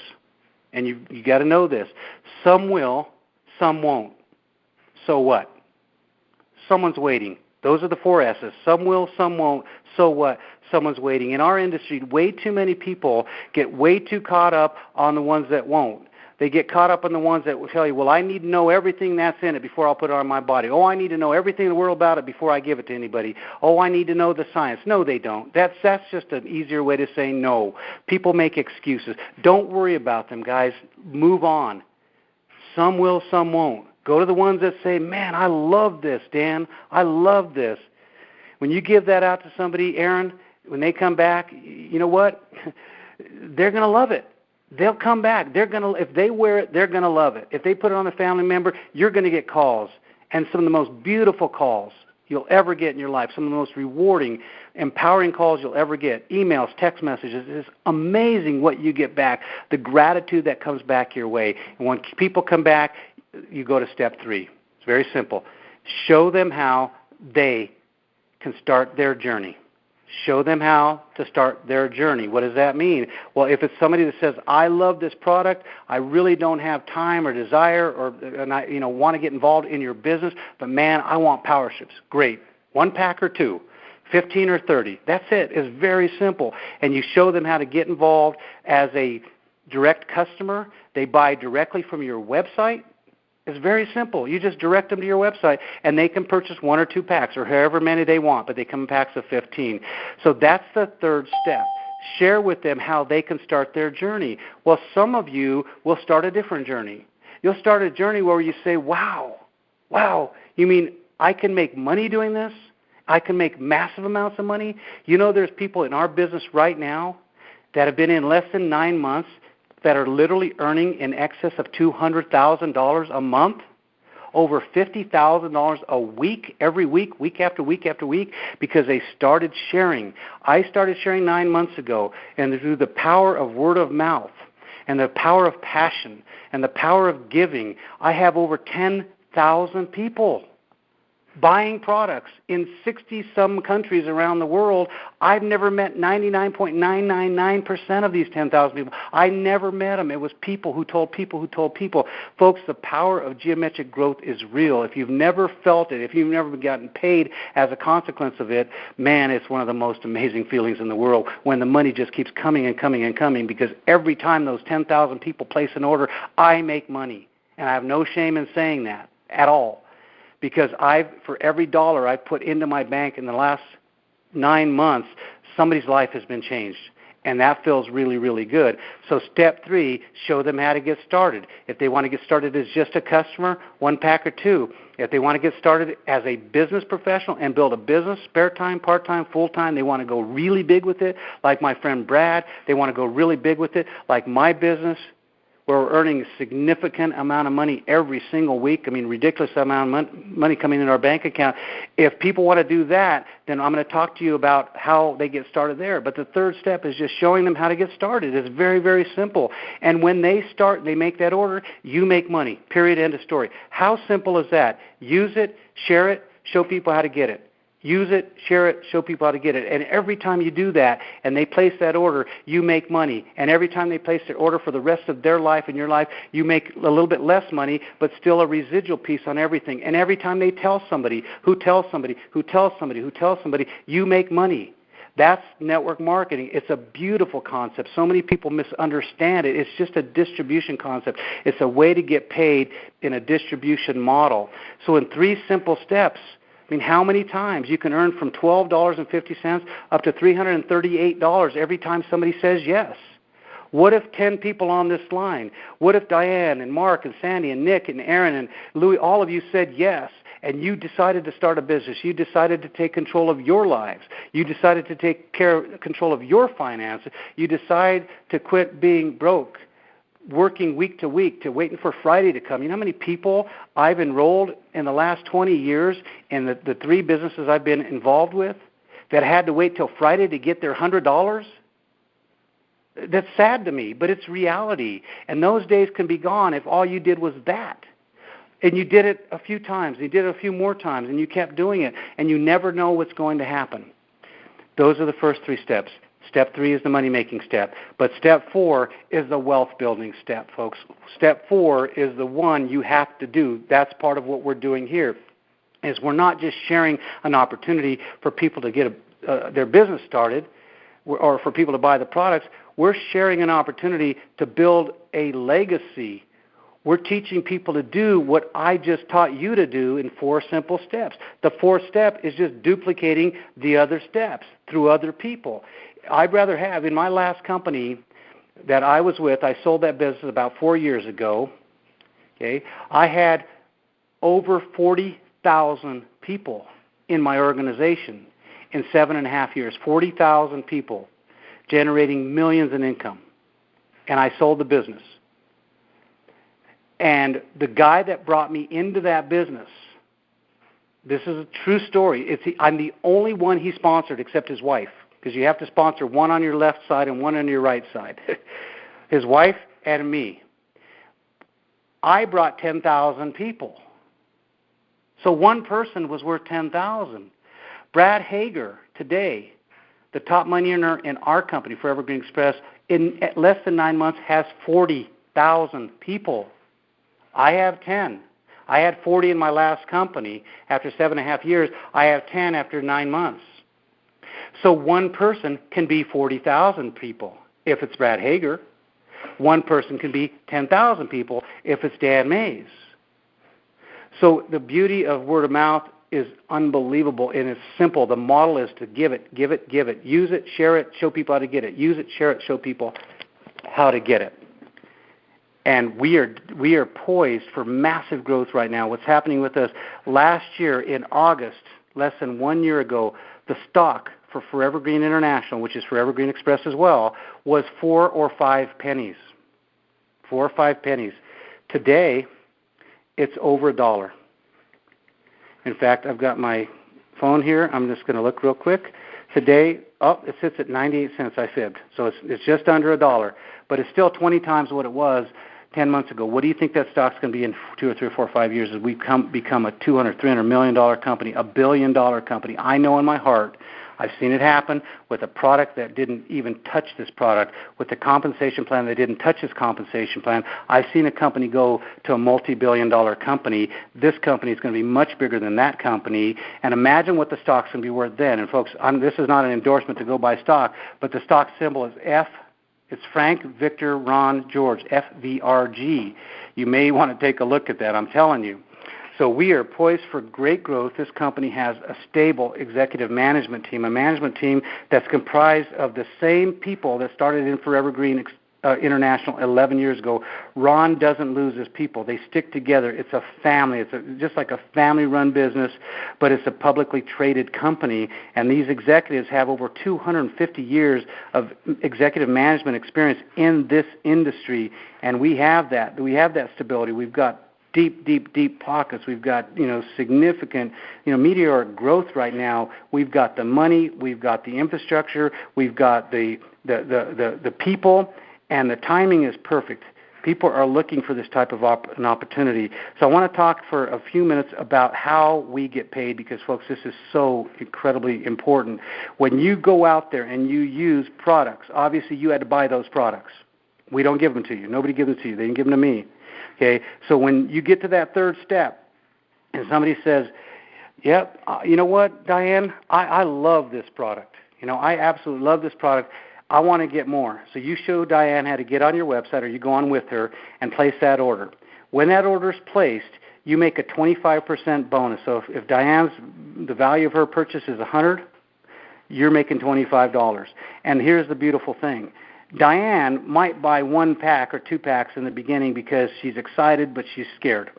S2: And you got to know this. Some will, some won't. So what? Someone's waiting. Those are the 4 S's. Some will, some won't. So what? Someone's waiting. In our industry, way too many people get way too caught up on the ones that won't. They get caught up on the ones that will tell you, well, I need to know everything that's in it before I'll put it on my body. Oh, I need to know everything in the world about it before I give it to anybody. Oh, I need to know the science. No, they don't. That's just an easier way to say no. People make excuses. Don't worry about them, guys. Move on. Some will, some won't. Go to the ones that say, man, I love this, Dan. I love this. When you give that out to somebody, Aaron, when they come back, you know what? They're going to love it. They'll come back. If they wear it, they're going to love it. If they put it on a family member, you're going to get calls, and some of the most beautiful calls. you'll ever get in your life, some of the most rewarding, empowering calls you'll ever get, emails, text messages. It's amazing what you get back, the gratitude that comes back your way. And when people come back, you go to step 3. It's very simple. Show them how they can start their journey. Show them how to start their journey. What does that mean? Well, if it's somebody that says, I love this product, I really don't have time or desire and I want to get involved in your business, but man, I want power strips. Great. 1 pack or 2, 15 or 30. That's it. It's very simple. And you show them how to get involved as a direct customer. They buy directly from your website. It's very simple. You just direct them to your website, and they can purchase 1 or 2 packs or however many they want, but they come in packs of 15. So that's the third step. Share with them how they can start their journey. Well, some of you will start a different journey. You'll start a journey where you say, wow, you mean I can make money doing this? I can make massive amounts of money? You know, there's people in our business right now that have been in less than 9 months that are literally earning in excess of $200,000 a month, over $50,000 a week, every week, week after week after week, because they started sharing. I started sharing 9 months ago, and through the power of word of mouth and the power of passion and the power of giving, I have over 10,000 people buying products in 60-some countries around the world. I've never met 99.999% of these 10,000 people. I never met them. It was people who told people who told people. Folks, the power of geometric growth is real. If you've never felt it, if you've never gotten paid as a consequence of it, man, it's one of the most amazing feelings in the world when the money just keeps coming and coming and coming, because every time those 10,000 people place an order, I make money. And I have no shame in saying that at all. Because for every dollar I put into my bank in the last 9 months, somebody's life has been changed. And that feels really, really good. So step 3, show them how to get started. If they want to get started as just a customer, 1 pack or 2. If they want to get started as a business professional and build a business, spare time, part-time, full-time, they want to go really big with it, like my friend Brad. They want to go really big with it, like my business, where we're earning a significant amount of money every single week. I mean, ridiculous amount of money coming in our bank account. If people want to do that, then I'm going to talk to you about how they get started there. But the third step is just showing them how to get started. It's very, very simple. And when they start, they make that order, you make money, period, end of story. How simple is that? Use it, share it, show people how to get it. Use it, share it, show people how to get it. And every time you do that and they place that order, you make money. And every time they place their order for the rest of their life and your life, you make a little bit less money, but still a residual piece on everything. And every time they tell somebody, who tells somebody, who tells somebody, who tells somebody, you make money. That's network marketing. It's a beautiful concept. So many people misunderstand it. It's just a distribution concept. It's a way to get paid in a distribution model. So in 3 simple steps, I mean, how many times you can earn from $12.50 up to $338 every time somebody says yes? What if 10 people on this line? What if Diane and Mark and Sandy and Nick and Aaron and Louie, all of you said yes, and you decided to start a business. You decided to take control of your lives. You decided to take control of your finances. You decide to quit being broke, working week to week, to waiting for Friday to come. You know how many people I've enrolled in the last 20 years in the 3 businesses I've been involved with that had to wait till Friday to get their $100? That's sad to me, but it's reality. And those days can be gone if all you did was that. And you did it a few times, you did it a few more times, and you kept doing it, and you never know what's going to happen. Those are the first 3 steps. Step 3 is the money-making step. But step 4 is the wealth-building step, folks. Step 4 is the one you have to do. That's part of what we're doing here, is we're not just sharing an opportunity for people to get their business started or for people to buy the products. We're sharing an opportunity to build a legacy. We're teaching people to do what I just taught you to do in 4 simple steps. The 4th step is just duplicating the other steps through other people. I'd rather have, in my last company that I was with, I sold that business about 4 years ago. Okay, I had over 40,000 people in my organization in 7.5 years, 40,000 people generating millions in income. And I sold the business. And the guy that brought me into that business This is a true story. I'm the only one he sponsored except his wife, because you have to sponsor one on your left side and one on your right side. His wife and me. I brought 10,000 people. So one person was worth 10,000. Brad Hager, today, the top money earner in our company, Forever Green Express, in less than 9 months has 40,000 people. I have 10. I had 40 in my last company. After 7.5 years, I have 10 after 9 months. So one person can be 40,000 people if it's Brad Hager. One person can be 10,000 people if it's Dan Mays. So the beauty of word of mouth is unbelievable, and it's simple. The model is to give it, give it, give it. Use it, share it, show people how to get it. Use it, share it, show people how to get it. And we are poised for massive growth right now. What's happening with us, last year in August, less than 1 year ago, the stock for Forever Green International, which is Forever Green Express as well, was 4 or 5 pennies. 4 or 5 pennies. Today, it's over $1. In fact, I've got my phone here. I'm just going to look real quick. Today, it sits at 98 cents. I fibbed. So it's just under $1. But it's still 20 times what it was 10 months ago. What do you think that stock's going to be in 2 or 3 or 4 or 5 years as we become a $200, $300 million company, a $1 billion company? I know in my heart, I've seen it happen with a product that didn't even touch this product, with the compensation plan that didn't touch this compensation plan. I've seen a company go to a multi-billion-dollar company. This company is going to be much bigger than that company. And imagine what the stock's going to be worth then. And folks, this is not an endorsement to go buy stock, but the stock symbol is F. It's Frank, Victor, Ron, George, FVRG. You may want to take a look at that, I'm telling you. So we are poised for great growth. This company has a stable executive management team, a management team that's comprised of the same people that started in Forever Green International 11 years ago. Ron doesn't lose his people. They stick together. It's a family. It's just like a family-run business, but it's a publicly traded company. And these executives have over 250 years of executive management experience in this industry, and we have that. We have that stability. We've got deep pockets. We've got, significant, meteoric growth right now. We've got the money. We've got the infrastructure. We've got the people, and the timing is perfect. People are looking for this type of an opportunity. So I want to talk for a few minutes about how we get paid, because, folks, this is so incredibly important. When you go out there and you use products, obviously you had to buy those products. We don't give them to you. Nobody gives them to you. They didn't give them to me. Okay, so when you get to that third step and somebody says, yep, you know what, Diane, I love this product. I absolutely love this product. I want to get more. So you show Diane how to get on your website, or you go on with her and place that order. When that order is placed, you make a 25% bonus. So if Diane's, the value of her purchase is $100, you're making $25. And here's the beautiful thing. Diane might buy 1 pack or 2 packs in the beginning because she's excited, but she's scared.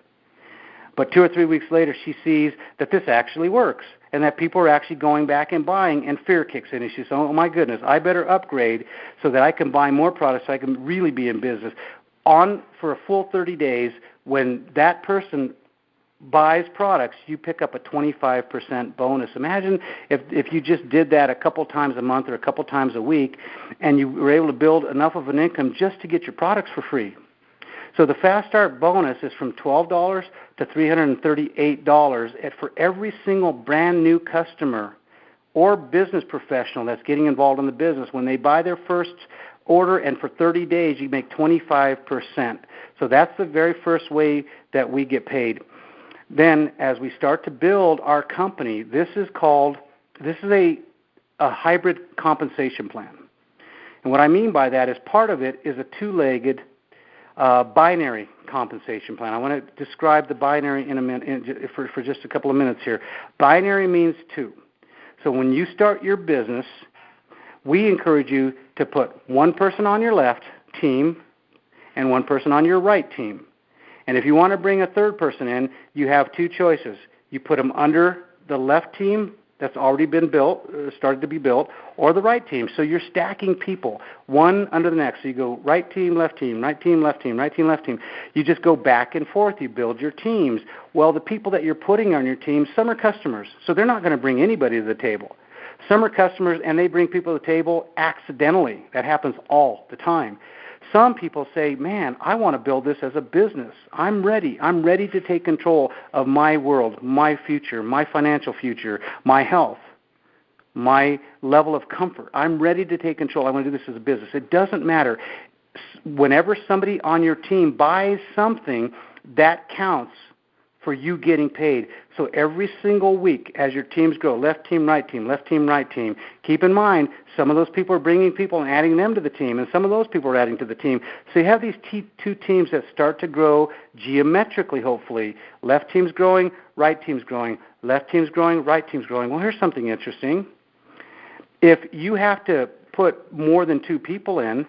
S2: But 2 or 3 weeks later, she sees that this actually works and that people are actually going back and buying, and fear kicks in. And she says, oh, my goodness, I better upgrade so that I can buy more products so I can really be in business. On for a full 30 days, when that person buys products, you pick up a 25% bonus. Imagine if you just did that a couple times a month or a couple times a week, and you were able to build enough of an income just to get your products for free. So the Fast Start bonus is from $12 to $338, and for every single brand new customer or business professional that's getting involved in the business. When they buy their first order, and for 30 days, you make 25%. So that's the very first way that we get paid. Then, as we start to build our company, this is a hybrid compensation plan. And what I mean by that is part of it is a 2-legged binary compensation plan. I want to describe the binary in a minute, for just a couple of minutes here. Binary means 2. So when you start your business, we encourage you to put 1 person on your left team and 1 person on your right team. And if you want to bring a 3rd person in, you have 2 choices. You put them under the left team, that's already been built, started to be built, or the right team. So you're stacking people, one under the next. So you go right team, left team, right team, left team, right team, left team. You just go back and forth. You build your teams. Well, the people that you're putting on your team, some are customers, so they're not going to bring anybody to the table. Some are customers, and they bring people to the table accidentally. That happens all the time. Some people say, man, I want to build this as a business. I'm ready. I'm ready to take control of my world, my future, my financial future, my health, my level of comfort. I'm ready to take control. I want to do this as a business. It doesn't matter. Whenever somebody on your team buys something, that counts for you getting paid. So every single week as your teams grow, left team, right team, left team, right team, keep in mind some of those people are bringing people and adding them to the team, and some of those people are adding to the team. So you have these two teams that start to grow geometrically, hopefully. Left team's growing, right team's growing, left team's growing, right team's growing. Well, here's something interesting. If you have to put more than two people in,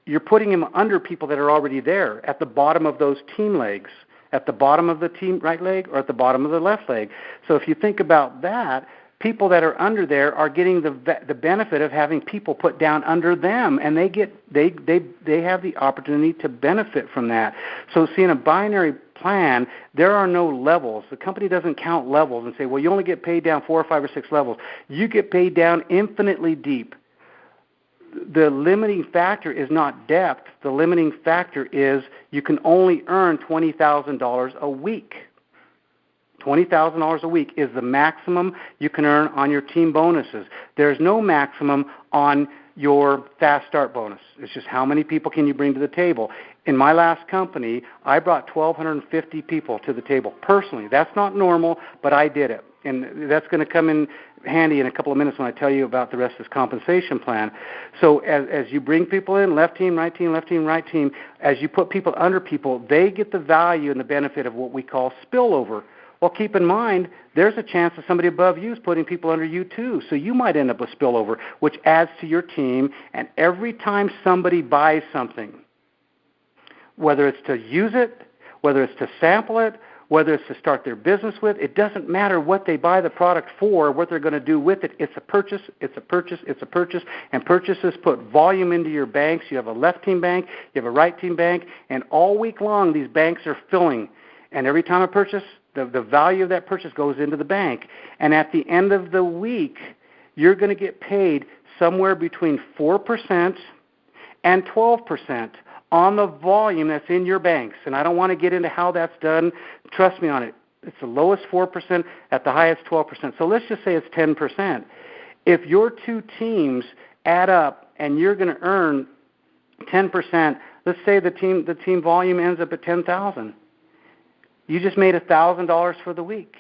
S2: you're putting them under people that are already there at the bottom of those team legs. At the bottom of the team right leg or at the bottom of the left leg. So if you think about that, people that are under there are getting the benefit of having people put down under them, and they have the opportunity to benefit from that. So see, in a binary plan, there are no levels. The company doesn't count levels and say, well, you only get paid down 4 or 5 or 6 levels. You get paid down infinitely deep. The limiting factor is not depth. The limiting factor is you can only earn $20,000 a week. $20,000 a week is the maximum you can earn on your team bonuses. There's no maximum on your fast start bonus. It's just how many people can you bring to the table. In my last company, I brought 1,250 people to the table personally. That's not normal, but I did it. And that's going to come in handy in a couple of minutes when I tell you about the rest of this compensation plan. So as you bring people in, left team, right team, left team, right team, as you put people under people, they get the value and the benefit of what we call spillover. Well, keep in mind, there's a chance that somebody above you is putting people under you too. So you might end up with spillover, which adds to your team. And every time somebody buys something, whether it's to use it, whether it's to sample it, whether it's to start their business with, it doesn't matter what they buy the product for, what they're going to do with it. It's a purchase, it's a purchase, it's a purchase, and purchases put volume into your banks. You have a left team bank, you have a right team bank, and all week long these banks are filling. And every time a purchase, the value of that purchase goes into the bank. And at the end of the week, you're going to get paid somewhere between 4% and 12% on the volume that's in your banks. And I don't want to get into how that's done. Trust me on it. It's the lowest 4%, at the highest 12%. So let's just say it's 10%. If your two teams add up and you're going to earn 10%, let's say the team volume ends up at 10,000. You just made $1,000 for the week.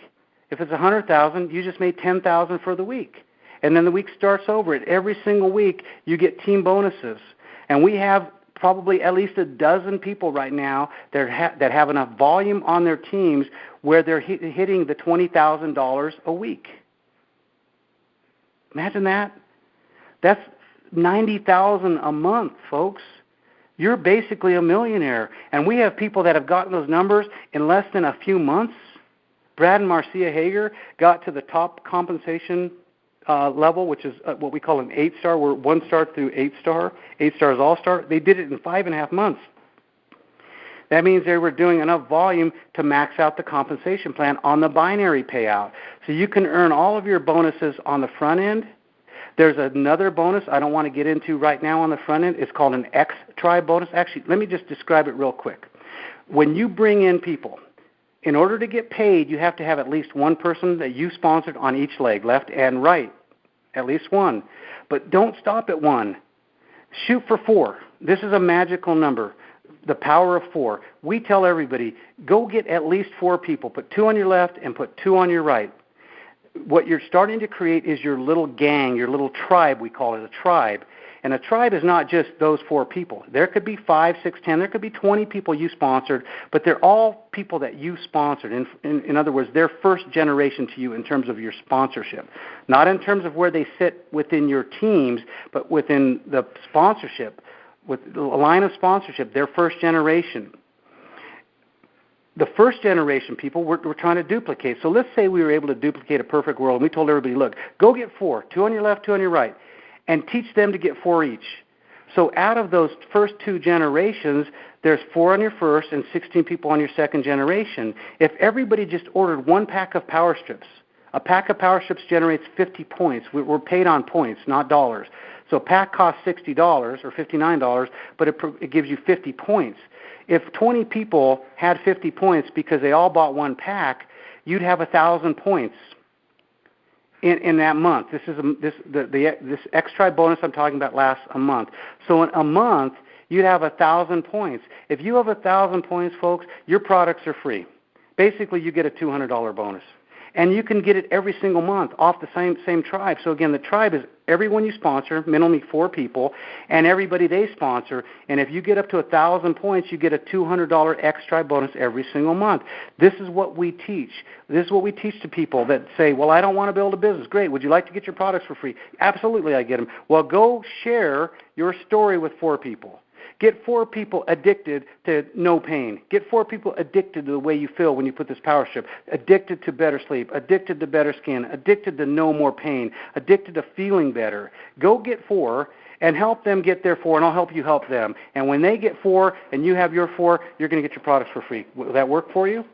S2: If it's 100,000, you just made 10,000 for the week. And then the week starts over. And every single week, you get team bonuses. And we have probably at least a dozen people right now that have enough volume on their teams where they're hitting the $20,000 a week. Imagine that. That's $90,000 a month, folks. You're basically a millionaire. And we have people that have gotten those numbers in less than a few months. Brad and Marcia Hager got to the top compensation level, which is what we call an 8-star. We're 1-star through 8-star. 8-star is all-star. They did it in 5.5 months. That means they were doing enough volume to max out the compensation plan on the binary payout. So you can earn all of your bonuses on the front end. There's another bonus I don't want to get into right now on the front end. It's called an X-Tribe bonus. Actually, let me just describe it real quick. When you bring in people, in order to get paid, you have to have at least one person that you sponsored on each leg, left and right, at least one. But don't stop at one. Shoot for 4. This is a magical number, the power of 4. We tell everybody, go get at least 4 people. Put 2 on your left and put 2 on your right. What you're starting to create is your little gang, your little tribe, we call it a tribe. And a tribe is not just those 4 people. There could be 5, 6, 10. There could be 20 people you sponsored, but they're all people that you sponsored. In other words, they're first generation to you in terms of your sponsorship. Not in terms of where they sit within your teams, but within the sponsorship, with the line of sponsorship, they're first generation. The first generation people we're trying to duplicate. So let's say we were able to duplicate a perfect world, and we told everybody, look, go get 4, 2 on your left, 2 on your right, and teach them to get 4 each. So out of those first 2 generations, there's 4 on your first and 16 people on your second generation. If everybody just ordered 1 pack of power strips, a pack of power strips generates 50 points. We're paid on points, not dollars. So a pack costs $60 or $59, but it gives you 50 points. If 20 people had 50 points because they all bought 1 pack, you'd have 1,000 points in that month. This X-Tribe bonus I'm talking about lasts a month. So in a month, you'd have 1,000 points. If you have 1,000 points, folks, your products are free. Basically, you get a $200 bonus. And you can get it every single month off the same tribe. So again, the tribe is everyone you sponsor, minimally 4 people, and everybody they sponsor. And if you get up to 1,000 points, you get a $200 X-Tribe bonus every single month. This is what we teach. This is what we teach to people that say, well, I don't want to build a business. Great. Would you like to get your products for free? Absolutely, I get them. Well, go share your story with 4 people. Get 4 people addicted to no pain. Get 4 people addicted to the way you feel when you put this power strip. Addicted to better sleep. Addicted to better skin. Addicted to no more pain. Addicted to feeling better. Go get 4 and help them get their 4, and I'll help you help them. And when they get 4 and you have your 4, you're going to get your products for free. Will that work for you?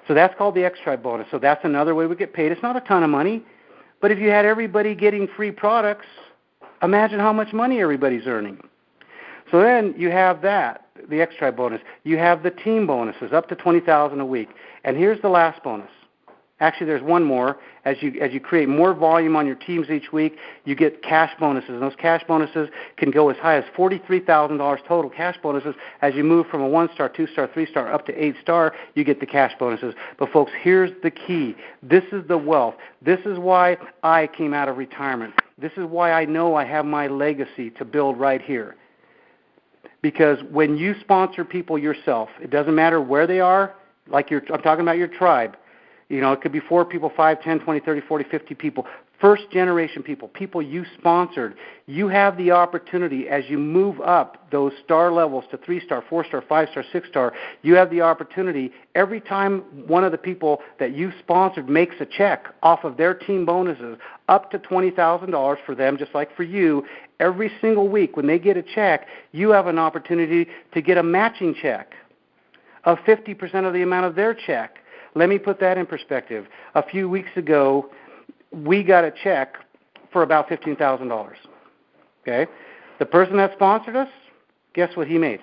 S2: So that's called the X-Tribe bonus. So that's another way we get paid. It's not a ton of money, but if you had everybody getting free products, imagine how much money everybody's earning. So then you have that, the X-Tribe bonus. You have the team bonuses, up to $20,000 a week. And here's the last bonus. Actually, there's one more. As you create more volume on your teams each week, you get cash bonuses. And those cash bonuses can go as high as $43,000 total cash bonuses. As you move from a 1-star, 2-star, 3-star, up to 8-star, you get the cash bonuses. But folks, here's the key. This is the wealth. This is why I came out of retirement. This is why I know I have my legacy to build right here. Because when you sponsor people yourself, it doesn't matter where they are, I'm talking about your tribe. You know, it could be 4 people, 5, 10, 20, 30, 40, 50 people. First generation people you sponsored. You have the opportunity as you move up those star levels to 3-star, 4-star, 5-star, 6-star, you have the opportunity every time one of the people that you sponsored makes a check off of their team bonuses up to $20,000 for them, just like for you. Every single week when they get a check, you have an opportunity to get a matching check of 50% of the amount of their check. Let me put that in perspective. A few weeks ago, we got a check for about $15,000. Okay? The person that sponsored us, guess what he made?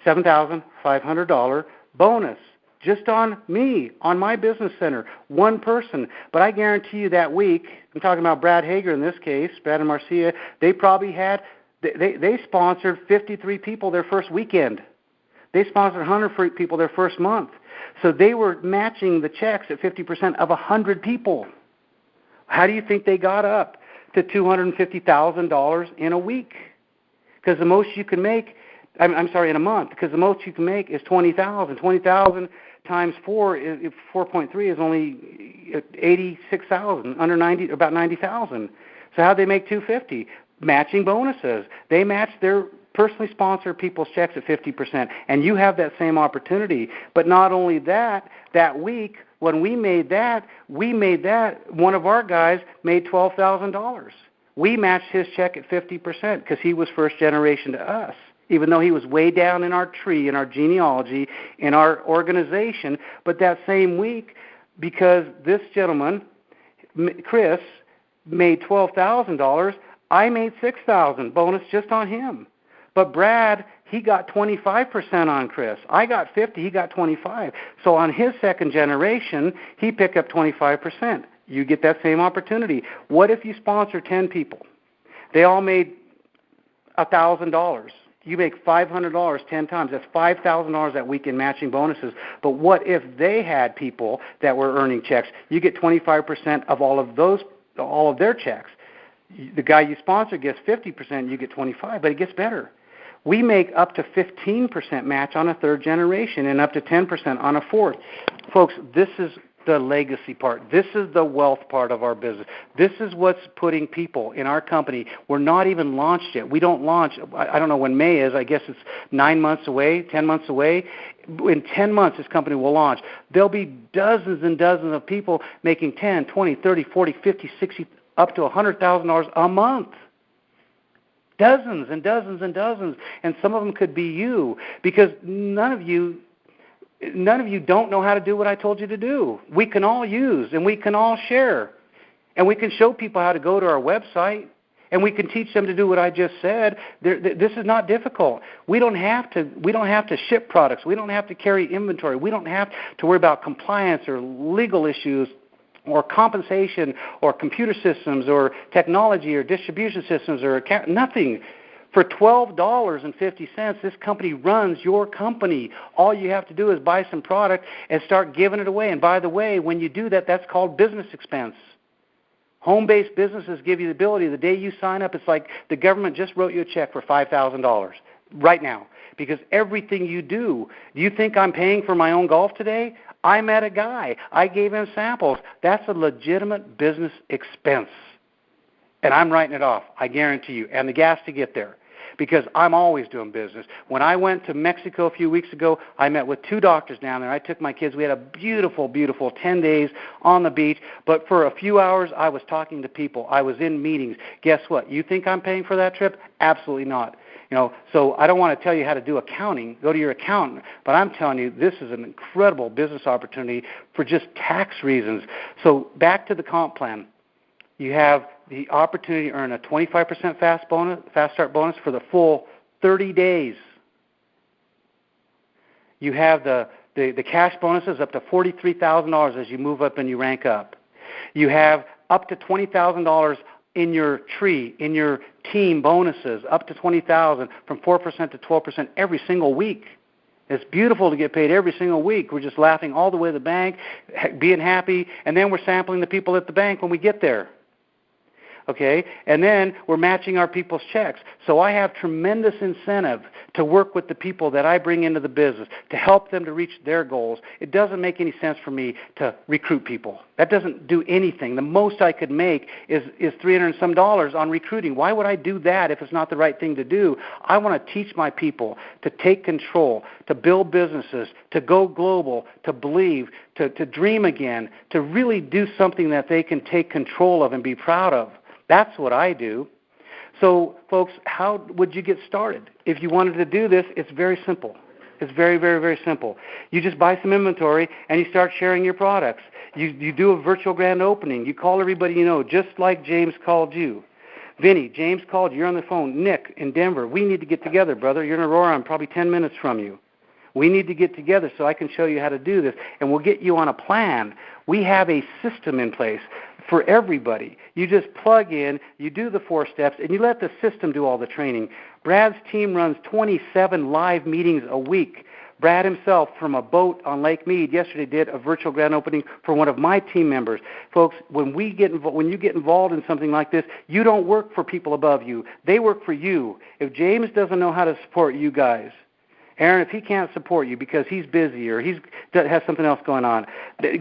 S2: $7,500 bonus just on me, on my business center, one person. But I guarantee you that week, I'm talking about Brad Hager in this case, Brad and Marcia, they probably had, they sponsored 53 people their first weekend. They sponsored 100 people their first month. So they were matching the checks at 50% of 100 people. How do you think they got up to $250,000 in a week? Because the most you can make, in a month, because the most you can make is $20,000. $20,000 times 4, 4.3 is only 86,000, under 90, about 90,000. So how'd they make $250,000? Matching bonuses. They matched their personally sponsored people's checks at 50%, and you have that same opportunity. But not only that, that week when we made that, one of our guys made $12,000. We matched his check at 50% because he was first generation to us, even though he was way down in our tree, in our genealogy, in our organization. But that same week, because this gentleman, Chris, made $12,000, I made $6,000 bonus just on him. But Brad, he got 25% on Chris. I got 50, he got 25. So on his second generation, he picked up 25%. You get that same opportunity. What if you sponsor 10 people? They all made $1,000. You make $500 10 times. That's $5,000 that week in matching bonuses. But what if they had people that were earning checks? You get 25% of all of their checks. The guy you sponsor gets 50%, you get 25%, but it gets better. We make up to 15% match on a third generation and up to 10% on a fourth. Folks, this is the legacy part. This is the wealth part of our business. This is what's putting people in our company. We're not even launched yet. We don't launch. I don't know when May is. I guess it's 9 months away, 10 months away. In 10 months, this company will launch. There'll be dozens and dozens of people making 10, 20, 30, 40, 50, 60, up to $100,000 a month. Dozens and dozens and dozens. And some of them could be you, because none of you don't know how to do what I told you to do. We can all use, and we can all share. And we can show people how to go to our website, and we can teach them to do what I just said. This is not difficult. We don't have to ship products. We don't have to carry inventory. We don't have to worry about compliance or legal issues or compensation or computer systems or technology or distribution systems or nothing. For $12.50, this company runs your company. All you have to do is buy some product and start giving it away. And by the way, when you do that, that's called business expense. Home-based businesses give you the ability, the day you sign up, it's like the government just wrote you a check for $5,000 right now. Because everything you do you think I'm paying for my own golf today? I met a guy. I gave him samples. That's a legitimate business expense. And I'm writing it off, I guarantee you, and the gas to get there, because I'm always doing business. When I went to Mexico a few weeks ago, I met with 2 doctors down there. I took my kids. We had a beautiful, beautiful 10 days on the beach. But for a few hours, I was talking to people. I was in meetings. Guess what? You think I'm paying for that trip? Absolutely not. So I don't want to tell you how to do accounting. Go to your accountant. But I'm telling you, this is an incredible business opportunity for just tax reasons. So back to the comp plan. You have the opportunity to earn a 25% fast start bonus for the full 30 days. You have the cash bonuses up to $43,000 as you move up and you rank up. You have up to $20,000 in your tree, in your team bonuses, up to $20,000 from 4% to 12% every single week. It's beautiful to get paid every single week. We're just laughing all the way to the bank, being happy, and then we're sampling the people at the bank when we get there. Okay, and then we're matching our people's checks. So I have tremendous incentive to work with the people that I bring into the business to help them to reach their goals. It doesn't make any sense for me to recruit people. That doesn't do anything. The most I could make is $300 and some on recruiting. Why would I do that if it's not the right thing to do? I want to teach my people to take control, to build businesses, to go global, to believe, to dream again, to really do something that they can take control of and be proud of. That's what I do. So, folks, how would you get started? If you wanted to do this, it's very simple. It's very, very, very simple. You just buy some inventory and you start sharing your products. You do a virtual grand opening. You call everybody you know, just like James called you. Vinny, James called you. You're on the phone. Nick in Denver, we need to get together, brother. You're in Aurora. I'm probably 10 minutes from you. We need to get together so I can show you how to do this, and we'll get you on a plan. We have a system in place for everybody. You just plug in, you do the 4 steps, and you let the system do all the training. Brad's team runs 27 live meetings a week. Brad himself, from a boat on Lake Mead, yesterday did a virtual grand opening for one of my team members. Folks, when you get involved in something like this, you don't work for people above you. They work for you. If James doesn't know how to support you guys, Aaron, if he can't support you because he's busy or has something else going on,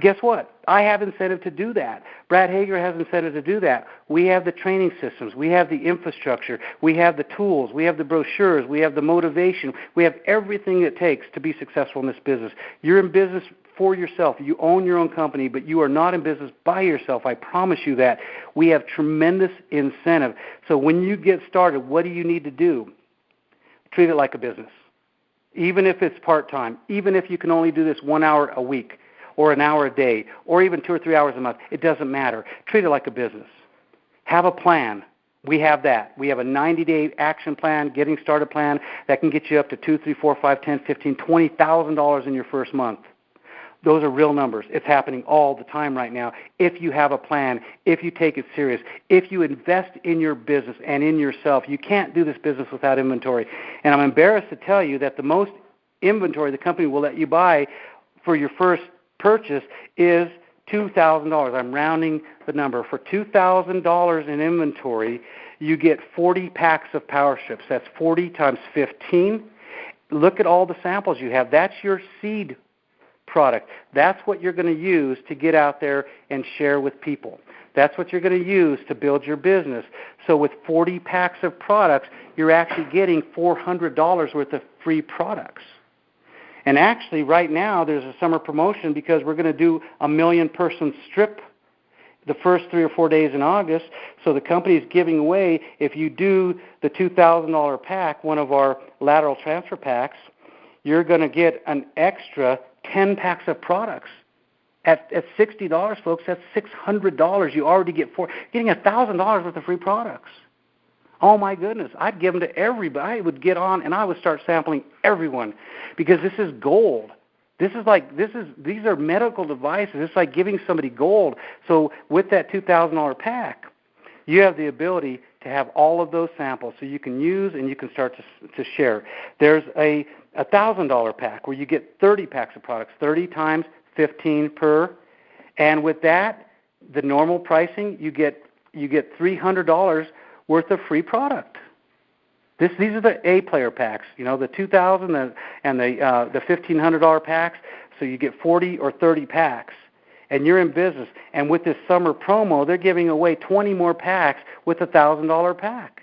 S2: guess what? I have incentive to do that. Brad Hager has incentive to do that. We have the training systems. We have the infrastructure. We have the tools. We have the brochures. We have the motivation. We have everything it takes to be successful in this business. You're in business for yourself. You own your own company, but you are not in business by yourself. I promise you that. We have tremendous incentive. So when you get started, what do you need to do? Treat it like a business. Even if it's part-time, even if you can only do this 1 hour a week or an hour a day or even 2 or 3 hours a month, it doesn't matter. Treat it like a business. Have a plan. We have that. We have a 90-day action plan, getting started plan that can get you up to $2,000, $3,000, $4,000, $5,000, $10,000, $20,000 in your first month. Those are real numbers. It's happening all the time right now. If you have a plan, if you take it serious, if you invest in your business and in yourself, you can't do this business without inventory. And I'm embarrassed to tell you that the most inventory the company will let you buy for your first purchase is $2,000. I'm rounding the number. For $2,000 in inventory, you get 40 packs of power strips. That's 40 times 15. Look at all the samples you have. That's your seed product. That's what you're going to use to get out there and share with people. That's what you're going to use to build your business. So with 40 packs of products, you're actually getting $400 worth of free products. And actually, right now, there's a summer promotion because we're going to do a 1 million-person strip the first 3 or 4 days in August. So the company is giving away, if you do the $2,000 pack, one of our lateral transfer packs, you're going to get an extra 10 packs of products. At $60, folks, that's $600. You already get getting $1,000 worth of free products. Oh my goodness, I'd give them to everybody. I would get on and I would start sampling everyone because this is gold. These are medical devices. It's like giving somebody gold. So with that $2,000 pack, you have the ability to have all of those samples so you can use and you can start to share. There's a $1,000 pack where you get 30 packs of products, 30 times 15 per, and with that, the normal pricing, you get $300 worth of free product. These are the A-player packs, the $2,000 and the $1,500 packs. So you get 40 or 30 packs, and you're in business. And with this summer promo, they're giving away 20 more packs with a $1,000 pack.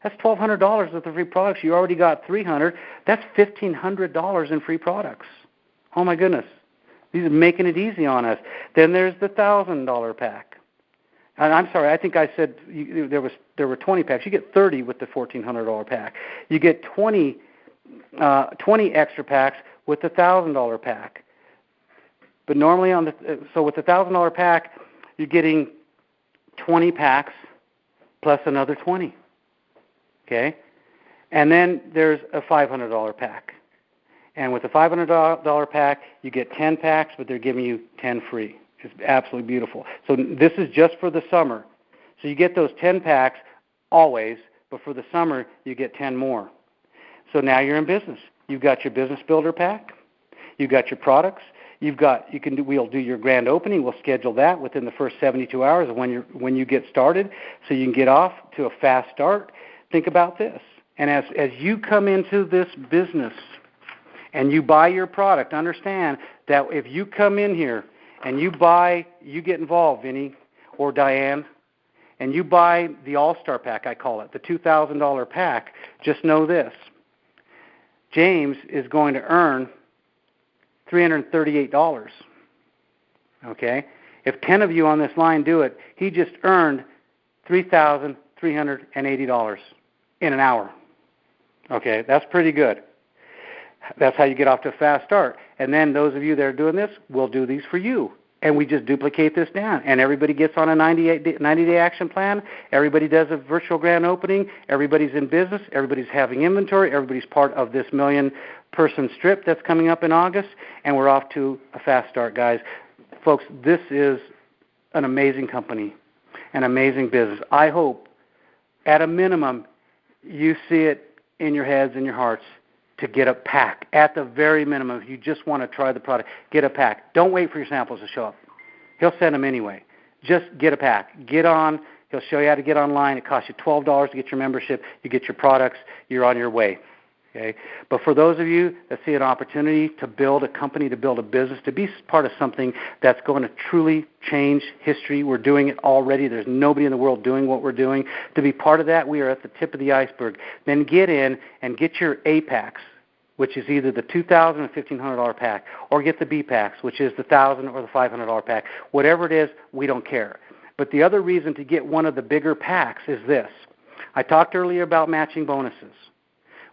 S2: That's $1,200 worth of free products. You already got $300. That's $1,500 in free products. Oh my goodness. These are making it easy on us. Then there's the $1,000 pack. And I'm sorry, I think I said there were 20 packs. You get 30 with the $1,400 pack. You get 20 extra packs with the $1,000 pack. But normally with the $1,000 pack, you're getting 20 packs plus another 20. Okay? And then there's a $500 pack. And with the $500 pack, you get 10 packs, but they're giving you 10 free. It's absolutely beautiful. So this is just for the summer. So you get those 10 packs always, but for the summer, you get 10 more. So now you're in business. You've got your business builder pack. You've got your products. We'll do your grand opening. We'll schedule that within the first 72 hours of when you get started, so you can get off to a fast start. Think about this. And as you come into this business and you buy your product, understand that if you come in here and you get involved, Vinny or Diane, and you buy the All-Star pack, I call it, the $2,000 pack, just know this. James is going to earn $338. Okay? If 10 of you on this line do it, he just earned $3,380 in an hour. Okay? That's pretty good. That's how you get off to a fast start. And then those of you that are doing this, we'll do these for you. And we just duplicate this down. And everybody gets on a 90-day action plan. Everybody does a virtual grand opening. Everybody's in business. Everybody's having inventory. Everybody's part of this 1 million-person strip that's coming up in August. And we're off to a fast start, guys. Folks, this is an amazing company, an amazing business. I hope, at a minimum, you see it in your heads and your hearts to get a pack. At the very minimum, if you just want to try the product, get a pack. Don't wait for your samples to show up. He'll send them anyway. Just get a pack. Get on. He'll show you how to get online. It costs you $12 to get your membership. You get your products. You're on your way. Okay? But for those of you that see an opportunity to build a company, to build a business, to be part of something that's going to truly change history, we're doing it already. There's nobody in the world doing what we're doing. To be part of that, we are at the tip of the iceberg. Then get in and get your A packs, which is either the $2,000 or $1,500 pack, or get the B packs, which is the $1,000 or the $500 pack. Whatever it is, we don't care. But the other reason to get one of the bigger packs is this. I talked earlier about matching bonuses.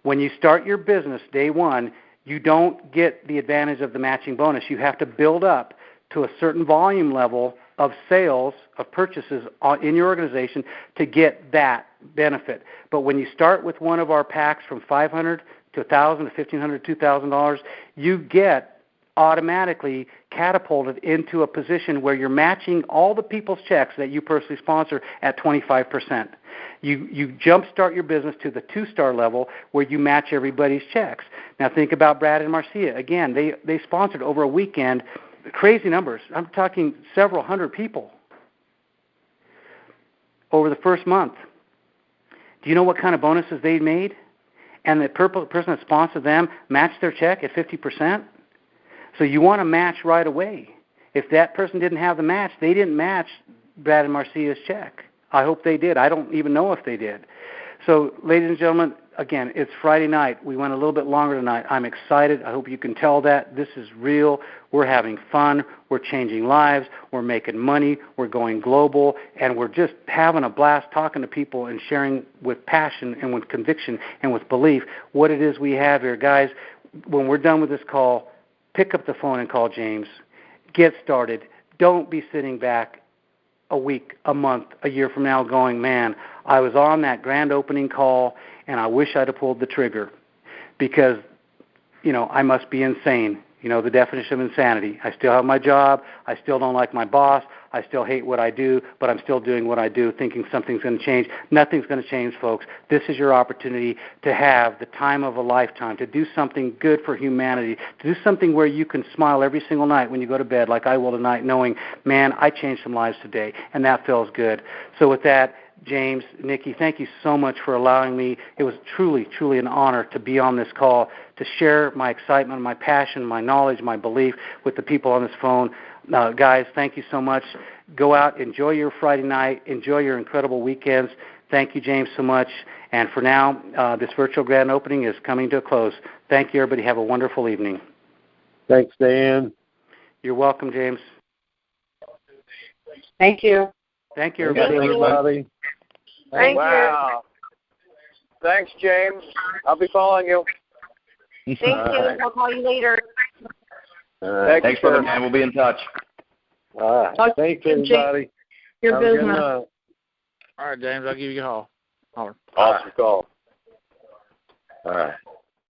S2: When you start your business day one, you don't get the advantage of the matching bonus. You have to build up to a certain volume level of sales, of purchases in your organization to get that benefit. But when you start with one of our packs from $500 to $1,000 to $1,500 to $2,000, you get automatically catapulted into a position where you're matching all the people's checks that you personally sponsor at 25%. You jumpstart your business to the 2-star level where you match everybody's checks. Now think about Brad and Marcia. Again, they sponsored over a weekend crazy numbers. I'm talking several hundred people over the first month. Do you know what kind of bonuses they made? And the person that sponsored them matched their check at 50%. So you want to match right away. If that person didn't have the match, they didn't match Brad and Marcia's check. I hope they did. I don't even know if they did. So, ladies and gentlemen, again, it's Friday night. We went a little bit longer tonight. I'm excited. I hope you can tell that. This is real. We're having fun. We're changing lives. We're making money. We're going global. And we're just having a blast talking to people and sharing with passion and with conviction and with belief what it is we have here. Guys, when we're done with this call, pick up the phone and call James. Get started. Don't be sitting back a week, a month, a year from now going, man, I was on that grand opening call and I wish I'd have pulled the trigger because, I must be insane. The definition of insanity. I still have my job. I still don't like my boss. I still hate what I do, but I'm still doing what I do thinking something's going to change. Nothing's going to change, folks. This is your opportunity to have the time of a lifetime, to do something good for humanity, to do something where you can smile every single night when you go to bed like I will tonight knowing, man, I changed some lives today, and that feels good. So with that, James, Nikki, thank you so much for allowing me. It was truly, truly an honor to be on this call, to share my excitement, my passion, my knowledge, my belief with the people on this phone. Guys, thank you so much. Go out, enjoy your Friday night, enjoy your incredible weekends. Thank you, James, so much. And for now, this virtual grand opening is coming to a close. Thank you, everybody. Have a wonderful evening.
S1: Thanks, Dan.
S2: You're welcome, James.
S3: Thank you.
S2: Thank you,
S1: Thanks,
S2: everybody.
S1: everybody.
S3: Thank
S4: wow. Thanks, James. I'll be following you.
S3: Thank you. I'll call you later.
S4: Thanks, brother, man. We'll be in touch.
S1: Thanks, everybody.
S3: Your
S1: Have a good
S3: business.
S1: night.
S5: All right, James, I'll give you a call. Holler.
S4: Awesome call.
S1: All right.